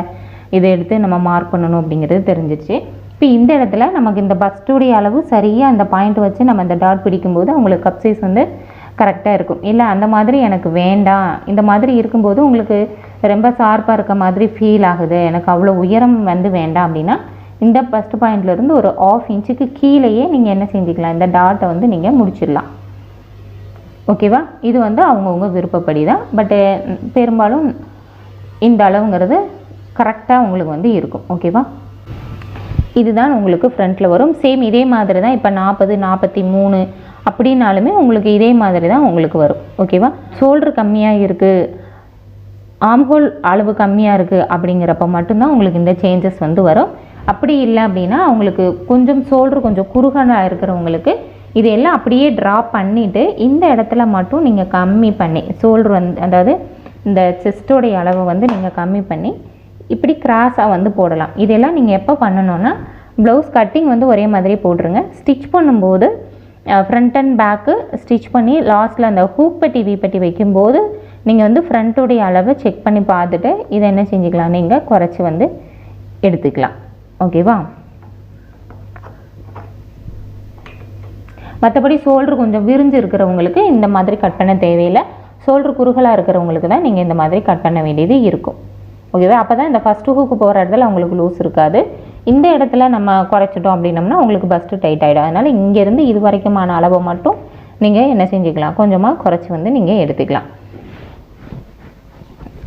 இதை எடுத்து நம்ம மார்க் பண்ணணும் அப்படிங்கிறது தெரிஞ்சிச்சு. இப்போ இந்த இடத்துல நமக்கு இந்த பஸ்ட்டுடைய அளவு சரியாக அந்த பாயிண்ட் வச்சு நம்ம இந்த டாட் பிடிக்கும்போது உங்களுக்கு கப் சைஸ் வந்து கரெக்டாக இருக்கும். இல்லை அந்த மாதிரி எனக்கு வேண்டாம், இந்த மாதிரி இருக்கும்போது உங்களுக்கு ரொம்ப ஷார்ப்பாக இருக்க மாதிரி ஃபீல் ஆகுது, எனக்கு அவ்வளோ உயரம் வந்து வேண்டாம் அப்படின்னா இந்த பஸ்ட் பாயிண்ட்லேருந்து ஒரு 1/2 இன்ச்சுக்கு கீழேயே நீங்கள் என்ன செஞ்சுக்கலாம், இந்த டாட்டை வந்து நீங்கள் முடிச்சிடலாம். ஓகேவா? இது வந்து அவங்கவுங்க விருப்பப்படி தான். பட்டு பெரும்பாலும் இந்த அளவுங்கிறது கரெக்டாக உங்களுக்கு வந்து இருக்கும். ஓகேவா? இதுதான் உங்களுக்கு ஃப்ரண்ட்டில் வரும். சேம் இதே மாதிரி தான். இப்போ 40, 43 அப்படின்னாலுமே உங்களுக்கு இதே மாதிரி தான் உங்களுக்கு வரும். ஓகேவா? ஷோல்டர் கம்மியாக இருக்குது, ஆம்ஹோல் அளவு கம்மியாக இருக்குது அப்படிங்கிறப்ப மட்டும்தான் உங்களுக்கு இந்த சேஞ்சஸ் வந்து வரும். அப்படி இல்லை அப்படின்னா உங்களுக்கு கொஞ்சம் ஷோல்டர் கொஞ்சம் குறுகலாக இருக்கிறவங்களுக்கு இதையெல்லாம் அப்படியே ட்ரா பண்ணிவிட்டு இந்த இடத்துல மட்டும் நீங்கள் கம்மி பண்ணி ஷோல்டர் வந்து அதாவது இந்த செஸ்டோடைய அளவை வந்து நீங்கள் கம்மி பண்ணி இப்படி கிராஸாக வந்து போடலாம். இதெல்லாம் நீங்கள் எப்போ பண்ணணுன்னா ப்ளவுஸ் கட்டிங் வந்து ஒரே மாதிரி போட்டுருங்க. ஸ்டிச் பண்ணும்போது ஃப்ரண்ட் அண்ட் பேக்கு ஸ்டிச் பண்ணி லாஸ்ட்டில் அந்த ஹூக் பட்டி வீப்பட்டி வைக்கும்போது நீங்கள் வந்து ஃப்ரண்ட்டோடைய அளவை செக் பண்ணி பார்த்துட்டு இதை என்ன செஞ்சுக்கலாம், நீங்கள் குறைச்சி வந்து எடுத்துக்கலாம். ஓகேவா? மற்றபடி ஷோல்டர் கொஞ்சம் விரிஞ்சு இருக்கிறவங்களுக்கு இந்த மாதிரி கட் பண்ண தேவையில்லை. ஷோல்டர் குறுகலாக இருக்கிறவங்களுக்கு தான் நீங்கள் இந்த மாதிரி கட் பண்ண வேண்டியது இருக்கும். ஓகேவா? அப்போ தான் இந்த ஃபஸ்ட்டு ஹூக்கு போகிற இடத்துல அவங்களுக்கு லூஸ் இருக்காது. இந்த இடத்துல நம்ம குறைச்சிட்டோம் அப்படின்னம்னா உங்களுக்கு பஸ்ட்டு டைட் ஆகிடும். அதனால் இங்கேருந்து இது வரைக்குமான அளவை மட்டும் நீங்கள் என்ன செஞ்சுக்கலாம், கொஞ்சமாக குறைச்சி வந்து நீங்கள் எடுத்துக்கலாம்.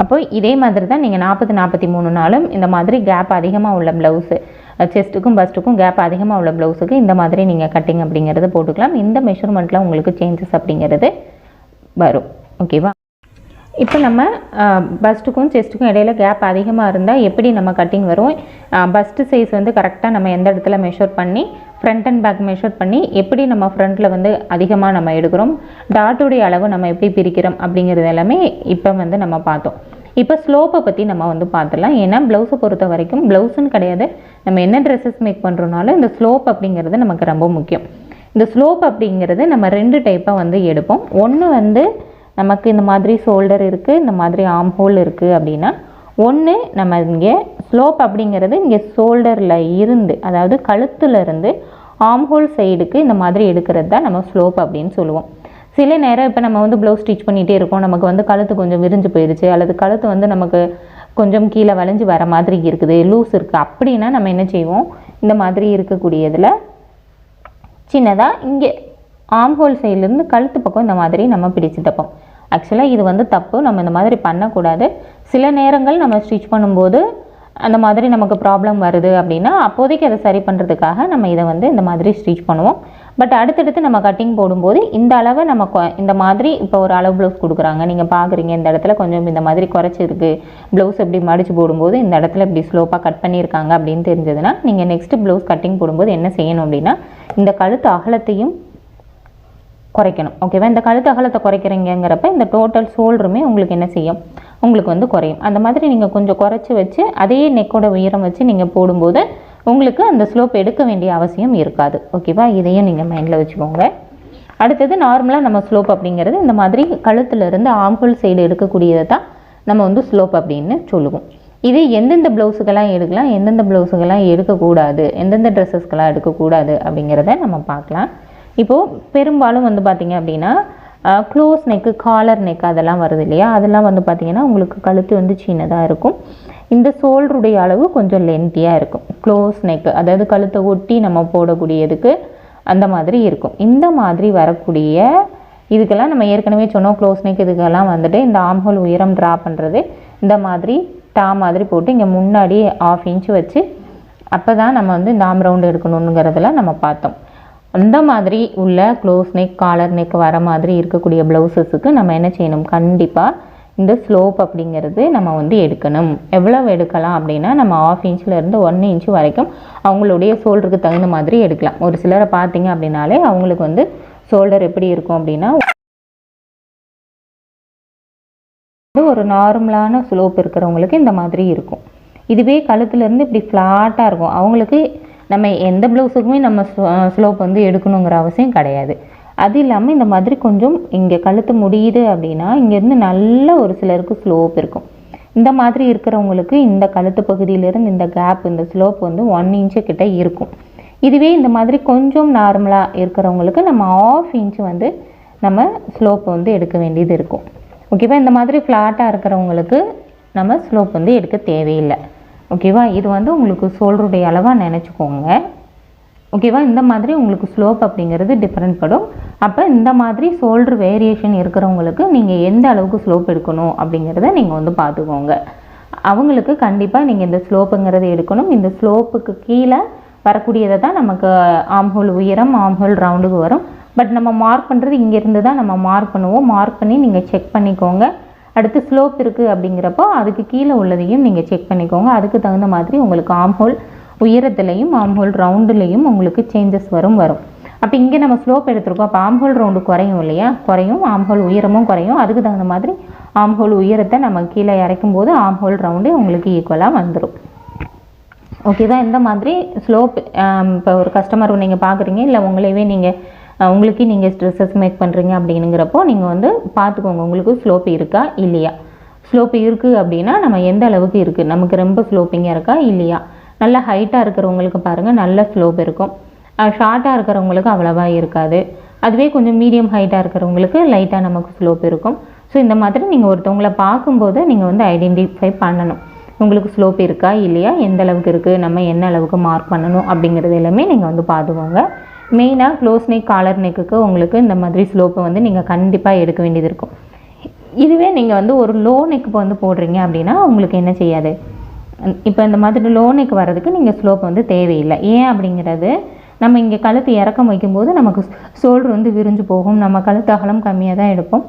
அப்போ இதே மாதிரி தான் நீங்கள் 40, 43 நாளும் இந்த மாதிரி கேப் அதிகமாக உள்ள ப்ளவுஸு, செஸ்ட்டுக்கும் பஸ்ட்டுக்கும் கேப் அதிகமாக உள்ள ப்ளவுஸுக்கு இந்த மாதிரி நீங்கள் கட்டிங் அப்படிங்கிறது போட்டுக்கலாம். இந்த மெஷர்மெண்ட்டில் உங்களுக்கு சேஞ்சஸ் அப்படிங்கிறது வரும். ஓகேவா? இப்போ நம்ம பஸ்ட்டுக்கும் செஸ்ட்டுக்கும் இடையில கேப் அதிகமாக இருந்தால் எப்படி நம்ம கட்டிங் வரும், பஸ்ட்டு சைஸ் வந்து கரெக்டாக நம்ம எந்த இடத்துல மெஷர் பண்ணி ஃப்ரண்ட் அண்ட் பேக் மெஷர் பண்ணி எப்படி நம்ம ஃப்ரண்ட்டில் வந்து அதிகமாக நம்ம எடுக்கிறோம், டாட்டுடைய அளவு நம்ம எப்படி பிரிக்கிறோம் அப்படிங்கிறது எல்லாமே இப்போ வந்து நம்ம பார்த்தோம். இப்போ ஸ்லோப்பை பற்றி நம்ம வந்து பார்த்துடலாம். ஏன்னா ப்ளவுஸை பொறுத்த வரைக்கும் ப்ளவுஸுன்னு கிடையாது, நம்ம என்ன ட்ரெஸ்ஸஸ் மேக் பண்ணுறோனாலும் இந்த ஸ்லோப் அப்படிங்கிறது நமக்கு ரொம்ப முக்கியம். இந்த ஸ்லோப் அப்படிங்கிறது நம்ம 2 டைப்பாக வந்து எடுப்போம். ஒன்று வந்து நமக்கு இந்த மாதிரி ஷோல்டர் இருக்குது, இந்த மாதிரி ஆர்ம் ஹோல் இருக்குது அப்படின்னா ஒன்று நம்ம இங்கே ஸ்லோப் அப்படிங்கிறது இங்கே ஷோல்டரில் இருந்து அதாவது கழுத்தில் இருந்து ஆர்ம் ஹோல் சைடுக்கு இந்த மாதிரி எடுக்கிறது தான் நம்ம ஸ்லோப் அப்படின்னு சொல்லுவோம். சில நேரம் இப்போ நம்ம வந்து ப்ளவுஸ் ஸ்டிச் பண்ணிகிட்டே இருக்கோம், நமக்கு வந்து கழுத்து கொஞ்சம் விரிஞ்சு போயிடுச்சு அல்லது கழுத்து வந்து நமக்கு கொஞ்சம் கீழே வளைஞ்சு வர மாதிரி இருக்குது, லூஸ் இருக்குது அப்படின்னா நம்ம என்ன செய்வோம், இந்த மாதிரி இருக்கக்கூடியதில் சின்னதாக இங்கே ஆர்ம் ஹோல் சைட்லேருந்து கழுத்து பக்கம் இந்த மாதிரி நம்ம பிடிச்சு தைப்போம். ஆக்சுவலாக இது வந்து தப்பு, நம்ம இந்த மாதிரி பண்ணக்கூடாது. சில நேரங்கள் நம்ம ஸ்டிச் பண்ணும்போது அந்த மாதிரி நமக்கு ப்ராப்ளம் வருது அப்படின்னா அப்போதைக்கு அதை சரி பண்ணுறதுக்காக நம்ம இதை வந்து இந்த மாதிரி ஸ்டிச் பண்ணுவோம். பட் அடுத்தடுத்து நம்ம கட்டிங் போடும்போது இந்த அளவை நம்ம இந்த மாதிரி இப்போ ஒரு அளவு ப்ளவுஸ் கொடுக்குறாங்க, நீங்கள் பார்க்குறீங்க இந்த இடத்துல கொஞ்சம் இந்த மாதிரி குறைச்சிருக்கு, ப்ளவுஸ் எப்படி மடித்து போடும்போது இந்த இடத்துல இப்படி ஸ்லோப்பாக கட் பண்ணியிருக்காங்க அப்படின்னு தெரிஞ்சதுன்னா நீங்கள் நெக்ஸ்ட்டு ப்ளவுஸ் கட்டிங் போடும்போது என்ன செய்யணும் அப்படின்னா இந்த கழுத்து அகலத்தையும் குறைக்கணும். ஓகேவா, இந்த கழுத்து அகலத்தை குறைக்கிறீங்கிறப்ப இந்த டோட்டல் ஷோல்டருமே உங்களுக்கு என்ன செய்யும், உங்களுக்கு வந்து குறையும். அந்த மாதிரி நீங்கள் கொஞ்சம் குறைச்சி வச்சு அதே நெக்கோட உயரம் வச்சு நீங்கள் போடும்போது உங்களுக்கு அந்த ஸ்லோப் எடுக்க வேண்டிய அவசியம் இருக்காது. ஓகேவா, இதையும் நீங்கள் மைண்டில் வச்சுக்கோங்க. அடுத்தது நார்மலாக நம்ம ஸ்லோப் அப்படிங்கிறது இந்த மாதிரி கழுத்துலேருந்து ஆம்ஹோல் சைடு எடுக்கக்கூடியதை தான் நம்ம வந்து ஸ்லோப் அப்படின்னு சொல்லுவோம். இது எந்தெந்த ப்ளவுஸுக்கெல்லாம் எடுக்கலாம், எந்தெந்த ப்ளவுஸுக்கெல்லாம் எடுக்கக்கூடாது, எந்தெந்த ட்ரெஸ்ஸஸ்க்கெல்லாம் எடுக்கக்கூடாது அப்படிங்கிறத நம்ம பார்க்கலாம். இப்போது பெரும்பாலும் வந்து பார்த்திங்க அப்படின்னா க்ளோஸ் நெக்கு, காலர் நெக் அதெல்லாம் வருது இல்லையா, அதெல்லாம் வந்து பார்த்திங்கன்னா உங்களுக்கு கழுத்து வந்து சின்னதாக இருக்கும், இந்த ஷோல்டருடைய அளவு கொஞ்சம் லென்த்தியாக இருக்கும். க்ளோஸ் நெக்கு அதாவது கழுத்தை ஒட்டி நம்ம போடக்கூடியதுக்கு அந்த மாதிரி இருக்கும். இந்த மாதிரி வரக்கூடிய இதுக்கெல்லாம் நம்ம ஏற்கனவே சொன்னோம், க்ளோஸ் நெக் இதுக்கெல்லாம் வந்துட்டு இந்த ஆம்ஹோல் உயரம் ட்ரா பண்ணுறது இந்த மாதிரி டா மாதிரி போட்டு இங்கே முன்னாடி 1/2 இன்ச் வச்சு அப்போ தான் நம்ம வந்து இந்த ஆம் ரவுண்டு எடுக்கணுங்கிறதுல நம்ம பார்த்தோம். அந்த மாதிரி உள்ள க்ளோஸ் நெக், காலர் நெக் வர மாதிரி இருக்கக்கூடிய ப்ளவுஸஸுக்கு நம்ம என்ன செய்யணும், கண்டிப்பாக இந்த ஸ்லோப் அப்படிங்கிறது நம்ம வந்து எடுக்கணும். எவ்வளவு எடுக்கலாம் அப்படின்னா நம்ம 1/2 இன்ச்சிலேருந்து 1 இன்ச்சு வரைக்கும் அவங்களுடைய ஷோல்டருக்கு தகுந்த மாதிரி எடுக்கலாம். ஒரு சிலரை பார்த்தீங்க அப்படின்னாலே அவங்களுக்கு வந்து ஷோல்டர் எப்படி இருக்கும் அப்படின்னா ஒரு நார்மலான ஸ்லோப் இருக்கிறவங்களுக்கு இந்த மாதிரி இருக்கும். இதுவே கழுத்துலேருந்து இப்படி ஃப்ளாட்டாக இருக்கும், அவங்களுக்கு நம்ம எந்த ப்ளவுஸுக்குமே நம்ம ஸ்லோப் வந்து எடுக்கணுங்கிற அவசியம் கிடையாது. அது இல்லாமல் இந்த மாதிரி கொஞ்சம் இங்கே கழுத்து முடியுது அப்படின்னா இங்கேருந்து நல்ல ஒரு சிலருக்கு ஸ்லோப் இருக்கும். இந்த மாதிரி இருக்கிறவங்களுக்கு இந்த கழுத்து பகுதியிலேருந்து இந்த கேப், இந்த ஸ்லோப் வந்து 1 இன்ச்சு கிட்ட இருக்கும். இதுவே இந்த மாதிரி கொஞ்சம் நார்மலாக இருக்கிறவங்களுக்கு நம்ம 1/2 இன்ச்சு வந்து நம்ம ஸ்லோப் வந்து எடுக்க வேண்டியது இருக்கும். ஓகேவா, இந்த மாதிரி ஃப்ளாட்டாக இருக்கிறவங்களுக்கு நம்ம ஸ்லோப் வந்து எடுக்க தேவையில்லை. ஓகேவா, இது வந்து உங்களுக்கு ஷோல்டருடைய அளவாக நினச்சிக்கோங்க. ஓகேவா, இந்த மாதிரி உங்களுக்கு ஸ்லோப் அப்படிங்கிறது டிஃப்ரெண்ட் படும். அப்போ இந்த மாதிரி ஷோல்டர் வேரியேஷன் இருக்கிறவங்களுக்கு நீங்கள் எந்த அளவுக்கு ஸ்லோப் எடுக்கணும் அப்படிங்கிறத நீங்கள் வந்து பார்த்துக்கோங்க. அவங்களுக்கு கண்டிப்பாக நீங்கள் இந்த ஸ்லோப்புங்கிறத எடுக்கணும். இந்த ஸ்லோப்புக்கு கீழே வரக்கூடியதை தான் நமக்கு ஆம்ஹோல் உயரம், ஆம்ஹோல் ரவுண்டுக்கு வரும். பட் நம்ம மார்க் பண்ணுறது இங்கேருந்து தான் நம்ம மார்க் பண்ணுவோம். மார்க் பண்ணி நீங்கள் செக் பண்ணிக்கோங்க. அடுத்து ஸ்லோப் இருக்குது அப்படிங்கிறப்போ அதுக்கு கீழே உள்ளதையும் நீங்கள் செக் பண்ணிக்கோங்க. அதுக்கு தகுந்த மாதிரி உங்களுக்கு ஆம்ஹோல் உயரத்துலையும் ஆம்ஹோல் ரவுண்டுலேயும் உங்களுக்கு சேஞ்சஸ் வரும். அப்போ இங்கே நம்ம ஸ்லோப் எடுத்துருக்கோம், அப்போ ஆம்ஹோல் ரவுண்டு குறையும் இல்லையா, குறையும், ஆம்ஹோல் உயரமும் குறையும். அதுக்கு தகுந்த மாதிரி ஆம்ஹோல் உயரத்தை நம்ம கீழே இறக்கும் போது ஆம்ஹோல் ரவுண்டு உங்களுக்கு ஈக்குவலாக வந்துடும். ஓகேவா, இந்த மாதிரி ஸ்லோப் இப்போ ஒரு கஸ்டமர் நீங்கள் பார்க்குறீங்க, இல்லை உங்களையவே உங்களுக்கு நீங்கள் ட்ரெஸ்ஸஸ் மேக் பண்ணுறீங்க அப்படிங்கிறப்போ நீங்கள் வந்து பார்த்துக்கோங்க உங்களுக்கு ஸ்லோப் இருக்கா இல்லையா. ஸ்லோப் இருக்குது அப்படின்னா நம்ம எந்த அளவுக்கு இருக்குது, நமக்கு ரொம்ப ஸ்லோப்பிங்காக இருக்கா இல்லையா. நல்ல ஹைட்டாக இருக்கிறவங்களுக்கு பாருங்கள் நல்ல ஸ்லோப் இருக்கும், ஷார்ட்டாக இருக்கிறவங்களுக்கு அவ்வளோவா இருக்காது. அதுவே கொஞ்சம் மீடியம் ஹைட்டாக இருக்கிறவங்களுக்கு லைட்டாக நமக்கு ஸ்லோப் இருக்கும். ஸோ இந்த மாதிரி நீங்கள் ஒருத்தவங்களை பார்க்கும்போது நீங்கள் வந்து ஐடென்டிஃபை பண்ணணும், உங்களுக்கு ஸ்லோப் இருக்கா இல்லையா, எந்த அளவுக்கு இருக்குது, நம்ம என்ன அளவுக்கு மார்க் பண்ணணும் அப்படிங்கிறது எல்லாமே நீங்கள் வந்து பார்த்துக்கோங்க. மெயினாக க்ளோஸ் நெக், காலர் நெக்குக்கு உங்களுக்கு இந்த மாதிரி ஸ்லோப்பை வந்து நீங்கள் கண்டிப்பாக எடுக்க வேண்டியது இருக்கும். இதுவே நீங்கள் வந்து ஒரு லோ நெக்கு வந்து போடுறீங்க அப்படின்னா உங்களுக்கு என்ன செய்யாது, இப்போ இந்த மாதிரி லோ நெக் வர்றதுக்கு நீங்கள் ஸ்லோப் வந்து தேவையில்லை. ஏன் அப்படிங்கிறது, நம்ம இங்கே கழுத்து இறக்கம் வைக்கும்போது நமக்கு ஷோல்டர் வந்து விரிஞ்சு போகும், நம்ம கழுத்து அகலம் கம்மியாக தான் எடுப்போம்.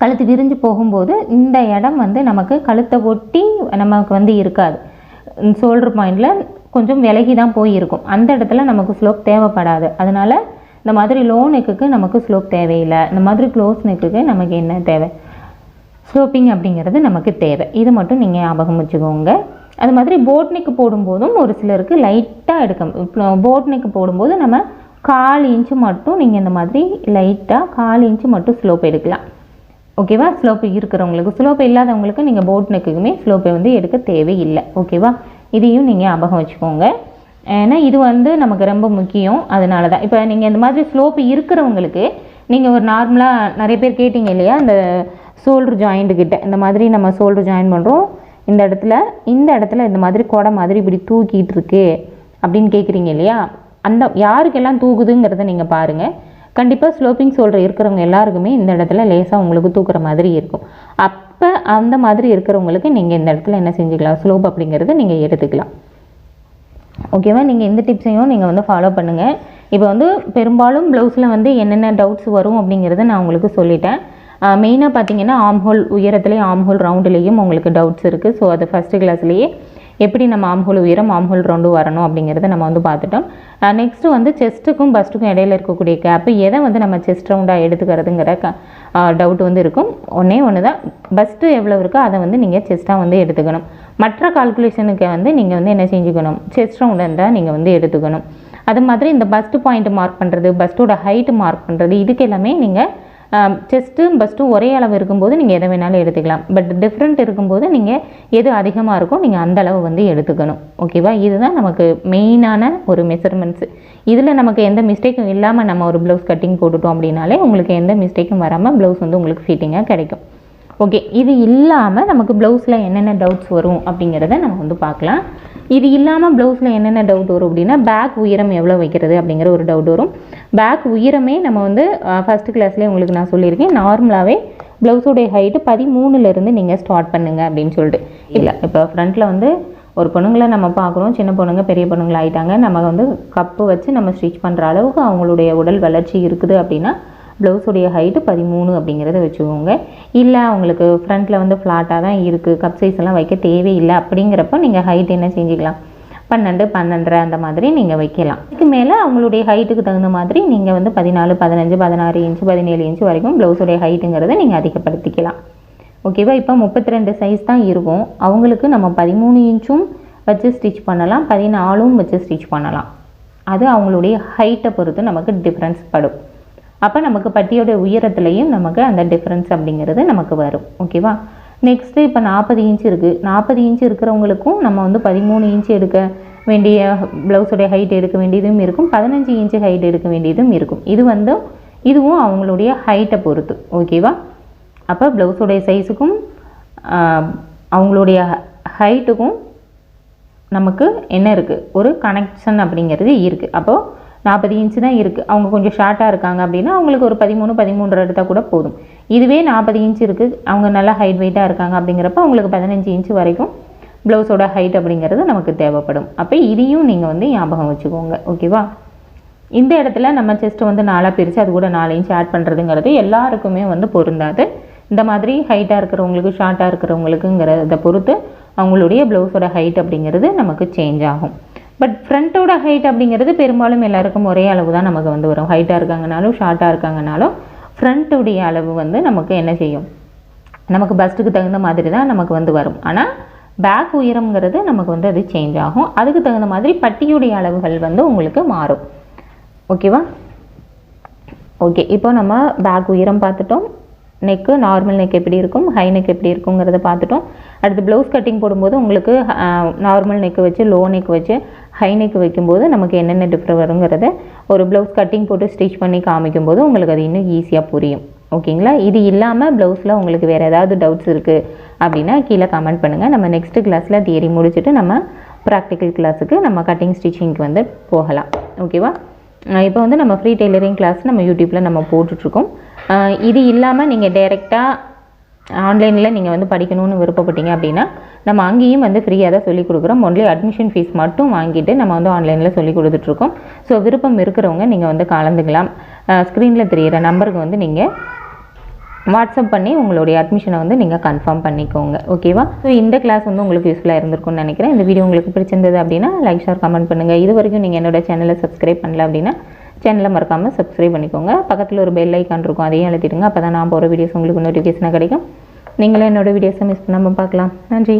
கழுத்து விரிஞ்சு போகும்போது இந்த இடம் வந்து நமக்கு கழுத்தை ஒட்டி நமக்கு வந்து இருக்காது, ஷோல்டர் பாயிண்டில் கொஞ்சம் விலகி தான் போயிருக்கும். அந்த இடத்துல நமக்கு ஸ்லோப் தேவைப்படாது. அதனால் இந்த மாதிரி லோ நெக்குக்கு நமக்கு ஸ்லோப் தேவையில்லை. இந்த மாதிரி க்ளோஸ் நெக்குக்கு நமக்கு என்ன தேவை, ஸ்லோப்பிங் அப்படிங்கிறது நமக்கு தேவை. இது மட்டும் நீங்கள் ஞாபகம் வச்சுக்கோங்க. அது மாதிரி போட் நெக்கு போடும்போதும் ஒரு சிலருக்கு லைட்டாக எடுக்கும். இப்போ போட் நெக்கு போடும்போது நம்ம 1/4 இன்ச்சு மட்டும் நீங்கள் இந்த மாதிரி லைட்டாக 1/4 இன்ச்சு மட்டும் ஸ்லோப் எடுக்கலாம். ஓகேவா, ஸ்லோப்பு இருக்கிறவங்களுக்கு, ஸ்லோப்பு இல்லாதவங்களுக்கு நீங்கள் போட் நெக்குக்குமே ஸ்லோப்பை வந்து எடுக்க தேவையில்லை. ஓகேவா, இதையும் நீங்கள் ஞாபகம் வச்சுக்கோங்க. ஏன்னா இது வந்து நமக்கு ரொம்ப முக்கியம். அதனால தான் இப்போ நீங்கள் இந்த மாதிரி ஸ்லோப்பு இருக்கிறவங்களுக்கு நீங்கள் ஒரு நார்மலாக நிறைய பேர் கேட்டிங்க இல்லையா, இந்த ஷோல்டர் ஜாயிண்ட்டுக்கிட்ட இந்த மாதிரி நம்ம ஷோல்டர் ஜாயின் பண்ணுறோம், இந்த இடத்துல இந்த மாதிரி கொடை மாதிரி இப்படி தூக்கிட்டு இருக்கு அப்படின்னு கேட்குறீங்க இல்லையா, அந்த யாருக்கெல்லாம் தூக்குதுங்கிறத நீங்கள் பாருங்கள். கண்டிப்பாக ஸ்லோப்பிங் ஷோல்டர் இருக்கிறவங்க எல்லாருக்குமே இந்த இடத்துல லேசாக உங்களுக்கு தூக்குற மாதிரி இருக்கும். அப்போ அந்த மாதிரி இருக்கிறவங்களுக்கு நீங்கள் இந்த இடத்துல என்ன செஞ்சுக்கலாம், ஸ்லோப் அப்படிங்கிறது நீங்கள் எடுத்துக்கலாம். ஓகேவா, நீங்கள் இந்த டிப்ஸையும் நீங்கள் வந்து ஃபாலோ பண்ணுங்கள். இப்போ வந்து பெரும்பாலும் ப்ளவுஸில் வந்து என்னென்ன டவுட்ஸ் வரும் அப்படிங்கிறத நான் உங்களுக்கு சொல்லிட்டேன். மெயினாக பார்த்தீங்கன்னா ஆம்ஹோல் உயரத்துலேயும் ஆம்ஹோல் ரவுண்டுலேயும் உங்களுக்கு டவுட்ஸ் இருக்குது. ஸோ அது ஃபஸ்ட்டு கிளாஸ்லேயே எப்படி நம்ம ஆம்ஹோல் உயரம் ஆம்ஹோல் ரவுண்டு வரணும் அப்படிங்கிறத நம்ம வந்து பார்த்துட்டோம். நெக்ஸ்ட்டு வந்து செஸ்ட்டுக்கும் பஸ்ட்டுக்கும் இடையில இருக்கக்கூடிய கேப்பு எதை வந்து நம்ம செஸ்ட் ரவுண்டாக எடுத்துக்கிறதுங்கிற டவுட் வந்து இருக்கும். ஒன்று தான், பஸ்ட்டு எவ்வளோ இருக்கோ அதை வந்து நீங்கள் செஸ்ட்டாக வந்து எடுத்துக்கணும். மற்ற கால்குலேஷனுக்கு வந்து நீங்கள் வந்து என்ன செஞ்சுக்கணும், செஸ்ட் ரவுண்டாக தான் நீங்கள் வந்து எடுத்துக்கணும். அது மாதிரி இந்த பஸ்ட்டு பாயிண்ட் மார்க் பண்ணுறது, பஸ்ட்டோட ஹைட்டு மார்க் பண்ணுறது, இதுக்கு எல்லாமே நீங்கள் செஸ்ட்டும் பஸ்ட்டும் ஒரே அளவு இருக்கும்போது நீங்கள் எதை வேணாலும் எடுத்துக்கலாம். பட் டிஃப்ரெண்ட் இருக்கும்போது நீங்கள் எது அதிகமாக இருக்கோ நீங்கள் அந்த அளவு வந்து எடுத்துக்கணும். ஓகேவா? இதுதான் நமக்கு மெயினான ஒரு மெஷர்மெண்ட்ஸு. இதில் நமக்கு எந்த மிஸ்டேக்கும் இல்லாமல் நம்ம ஒரு ப்ளவுஸ் கட்டிங் போட்டுட்டோம் அப்படின்னாலே உங்களுக்கு எந்த மிஸ்டேக்கும் வராமல் ப்ளவுஸ் வந்து உங்களுக்கு ஃபிட்டிங்காக கிடைக்கும். ஓகே, இது இல்லாமல் நமக்கு ப்ளவுஸில் என்னென்ன டவுட்ஸ் வரும் அப்படிங்கிறத நம்ம வந்து பார்க்கலாம். இது இல்லாமல் ப்ளவுஸில் என்னென்ன டவுட் வரும் அப்படின்னா, பேக் உயரம் எவ்வளோ வைக்கிறது அப்படிங்கிற ஒரு டவுட் வரும். பேக் உயரமே நம்ம வந்து ஃபஸ்ட்டு கிளாஸ்லேயே உங்களுக்கு நான் சொல்லியிருக்கேன், நார்மலாகவே ப்ளவுஸோடைய ஹைட்டு 13லேருந்து நீங்கள் ஸ்டார்ட் பண்ணுங்கள் அப்படின்னு சொல்லிட்டு. இல்லை, இப்போ ஃப்ரண்ட்டில் வந்து ஒரு பொண்ணுங்களை நம்ம பார்க்குறோம், சின்ன பொண்ணுங்க பெரிய பொண்ணுங்களை ஆகிட்டாங்க, நம்ம வந்து கப்பு வச்சு நம்ம ஸ்டிச் பண்ணுற அளவுக்கு அவங்களுடைய உடல் வளர்ச்சி இருக்குது அப்படின்னா ப்ளவுஸுடைய ஹைட்டு 13 அப்படிங்கிறத வச்சுக்கோங்க. இல்லை அவங்களுக்கு ஃப்ரண்ட்டில் வந்து ஃப்ளாட்டாக தான் இருக்குது, கப் சைஸ் எல்லாம் வைக்க தேவையில்லை அப்படிங்கிறப்ப நீங்கள் ஹைட் என்ன செஞ்சுக்கலாம், 12, 12.5 அந்த மாதிரி நீங்கள் வைக்கலாம். இதுக்கு மேலே அவங்களுடைய ஹைட்டுக்கு தகுந்த மாதிரி நீங்கள் வந்து 14, 15, 16 இன்ச்சு 17 இன்ச்சு வரைக்கும் ப்ளவுஸுடைய ஹைட்டுங்கிறத நீங்கள் அதிகப்படுத்திக்கலாம். ஓகேவா? இப்போ 32 சைஸ் தான் இருக்கும், அவங்களுக்கு நம்ம 13 இன்ச்சும் வச்சு ஸ்டிச் பண்ணலாம், 14ம் வச்சு ஸ்டிச் பண்ணலாம். அது அவங்களுடைய ஹைட்டை பொறுத்து நமக்கு டிஃப்ரென்ஸ் படும். அப்போ நமக்கு பட்டியோட உயரத்துலேயும் நமக்கு அந்த டிஃப்ரென்ஸ் அப்படிங்கிறது நமக்கு வரும். ஓகேவா? நெக்ஸ்ட்டு இப்போ 40 இன்ச்சு இருக்குது, 40 இன்ச்சு இருக்கிறவங்களுக்கும் நம்ம வந்து 13 இன்ச்சு எடுக்க வேண்டிய ப்ளவுஸோடைய ஹைட் எடுக்க வேண்டியதும் இருக்கும், 15 இன்ச்சு ஹைட் எடுக்க வேண்டியதும் இருக்கும். இதுவும் அவங்களுடைய ஹைட்டை பொறுத்து. ஓகேவா? அப்போ ப்ளவுஸோடைய சைஸுக்கும் அவங்களுடைய ஹைட்டுக்கும் நமக்கு என்ன இருக்குது, ஒரு கனெக்ஷன் அப்படிங்கிறது இருக்குது. அப்போது 40 இன்ச்சு தான் இருக்குது, அவங்க கொஞ்சம் ஷார்ட்டாக இருக்காங்க அப்படின்னா அவங்களுக்கு ஒரு 13, 13.5 எடுத்தால் கூட போதும். இதுவே 40 இன்ச்சு இருக்குது, அவங்க நல்லா ஹைட் வெயிட்டாக இருக்காங்க அப்படிங்கிறப்ப அவங்களுக்கு 15 இன்ச்சு வரைக்கும் ப்ளவுஸோட ஹைட் அப்படிங்கிறது நமக்கு தேவைப்படும். அப்போ இதையும் நீங்கள் வந்து ஞாபகம் வச்சுக்கோங்க. ஓகேவா? இந்த இடத்துல நம்ம செஸ்ட்டு வந்து 4 பிரித்து அது கூட 4 இன்ச்சு ஆட் பண்ணுறதுங்கிறது எல்லாருக்குமே வந்து பொருந்தாது. இந்த மாதிரி ஹைட்டாக இருக்கிறவங்களுக்கு ஷார்ட்டாக இருக்கிறவங்களுக்குங்கிறத பொறுத்து அவங்களுடைய ப்ளவுஸோட ஹைட் அப்படிங்கிறது நமக்கு சேஞ்ச் ஆகும். பட் ஃப்ரண்ட்டோட ஹைட் அப்படிங்கிறது பெரும்பாலும் எல்லாருக்கும் ஒரே அளவு தான் நமக்கு வந்து வரும். ஹைட்டாக இருக்காங்கனாலும் ஷார்ட்டாக இருக்காங்கனாலும் ஃப்ரண்ட்டுடைய அளவு வந்து நமக்கு என்ன செய்யும், நமக்கு பஸ்ட்டுக்கு தகுந்த மாதிரி தான் நமக்கு வந்து வரும். ஆனால் பேக் உயரம்ங்கிறது நமக்கு வந்து அது சேஞ்ச் ஆகும். அதுக்கு தகுந்த மாதிரி பட்டியுடைய அளவுகள் வந்து உங்களுக்கு மாறும். ஓகேவா? ஓகே, இப்போ நம்ம பேக் உயரம் பார்த்துட்டோம், நெக்கு நார்மல் நெக் எப்படி இருக்கும், ஹை நெக் எப்படி இருக்குங்கிறத பார்த்துட்டோம். அடுத்து ப்ளவுஸ் கட்டிங் போடும்போது உங்களுக்கு நார்மல் நெக்கு வச்சு லோ நெக் வச்சு ஹை நெக் வைக்கும்போது நமக்கு என்னென்ன டிஃப்ரெண்ட் வருங்கிறத ஒரு ப்ளவுஸ் கட்டிங் போட்டு ஸ்டிச் பண்ணி காமிக்கும்போது உங்களுக்கு அது இன்னும் ஈஸியாக புரியும். ஓகேங்களா? இது இல்லாமல் ப்ளவுஸில் உங்களுக்கு வேறு ஏதாவது டவுட்ஸ் இருக்குது அப்படின்னா கீழே கமெண்ட் பண்ணுங்கள். நம்ம நெக்ஸ்ட்டு கிளாஸில் தியரி முடிச்சுட்டு நம்ம ப்ராக்டிக்கல் கிளாஸுக்கு நம்ம கட்டிங் ஸ்டிச்சிங்க்கு வந்து போகலாம். ஓகேவா? இப்போ வந்து நம்ம ஃப்ரீ டெய்லரிங் கிளாஸ் நம்ம யூடியூப்பில் நம்ம போட்டுட்ருக்கோம். இது இல்லாமல் நீங்கள் டைரெக்டாக ஆன்லைனில் நீங்கள் வந்து படிக்கணும்னு விருப்பப்பட்டீங்க அப்படின்னா நம்ம அங்கேயும் வந்து ஃப்ரீயாக தான் சொல்லிக் கொடுக்குறோம். ஒன்லி அட்மிஷன் ஃபீஸ் மட்டும் வாங்கிட்டு நம்ம வந்து ஆன்லைனில் சொல்லி கொடுத்துட்ருக்கோம். ஸோ விருப்பம் இருக்கிறவங்க நீங்கள் வந்து கலந்துக்கலாம். ஸ்க்ரீனில் தெரிகிற நம்பருக்கு வந்து நீங்கள் வாட்ஸ்அப் பண்ணி உங்களுடைய அட்மிஷனை வந்து நீங்கள் கன்ஃபார்ம் பண்ணிக்கோங்க. ஓகேவா? ஸோ இந்த கிளாஸ் வந்து உங்களுக்கு யூஸ்ஃபுல்லாக இருந்திருக்கும்னு நினைக்கிறேன். இந்த வீடியோ உங்களுக்கு பிடிச்சிருந்தது அப்படின்னா லைக், ஷேர், கமெண்ட் பண்ணுங்கள். இது வரைக்கும் நீங்கள் என்னோட சேனலை சப்ஸ்கிரைப் பண்ணல அப்படின்னா சேனலை மறக்காமல் சப்ஸ்கிரைப் பண்ணிக்கோங்க. பக்கத்தில் ஒரு பெல் ஐக்கான் இருக்கும், அதையும் அழுத்திடுங்க. அப்போ தான் நான் போகிற வீடியோஸ் உங்களுக்கு நோட்டிஃபிகேஷனாக கிடைக்கும். நீங்களும் என்னோடய வீடியோஸை மிஸ் பண்ணாமல் பார்க்கலாம். நன்றி.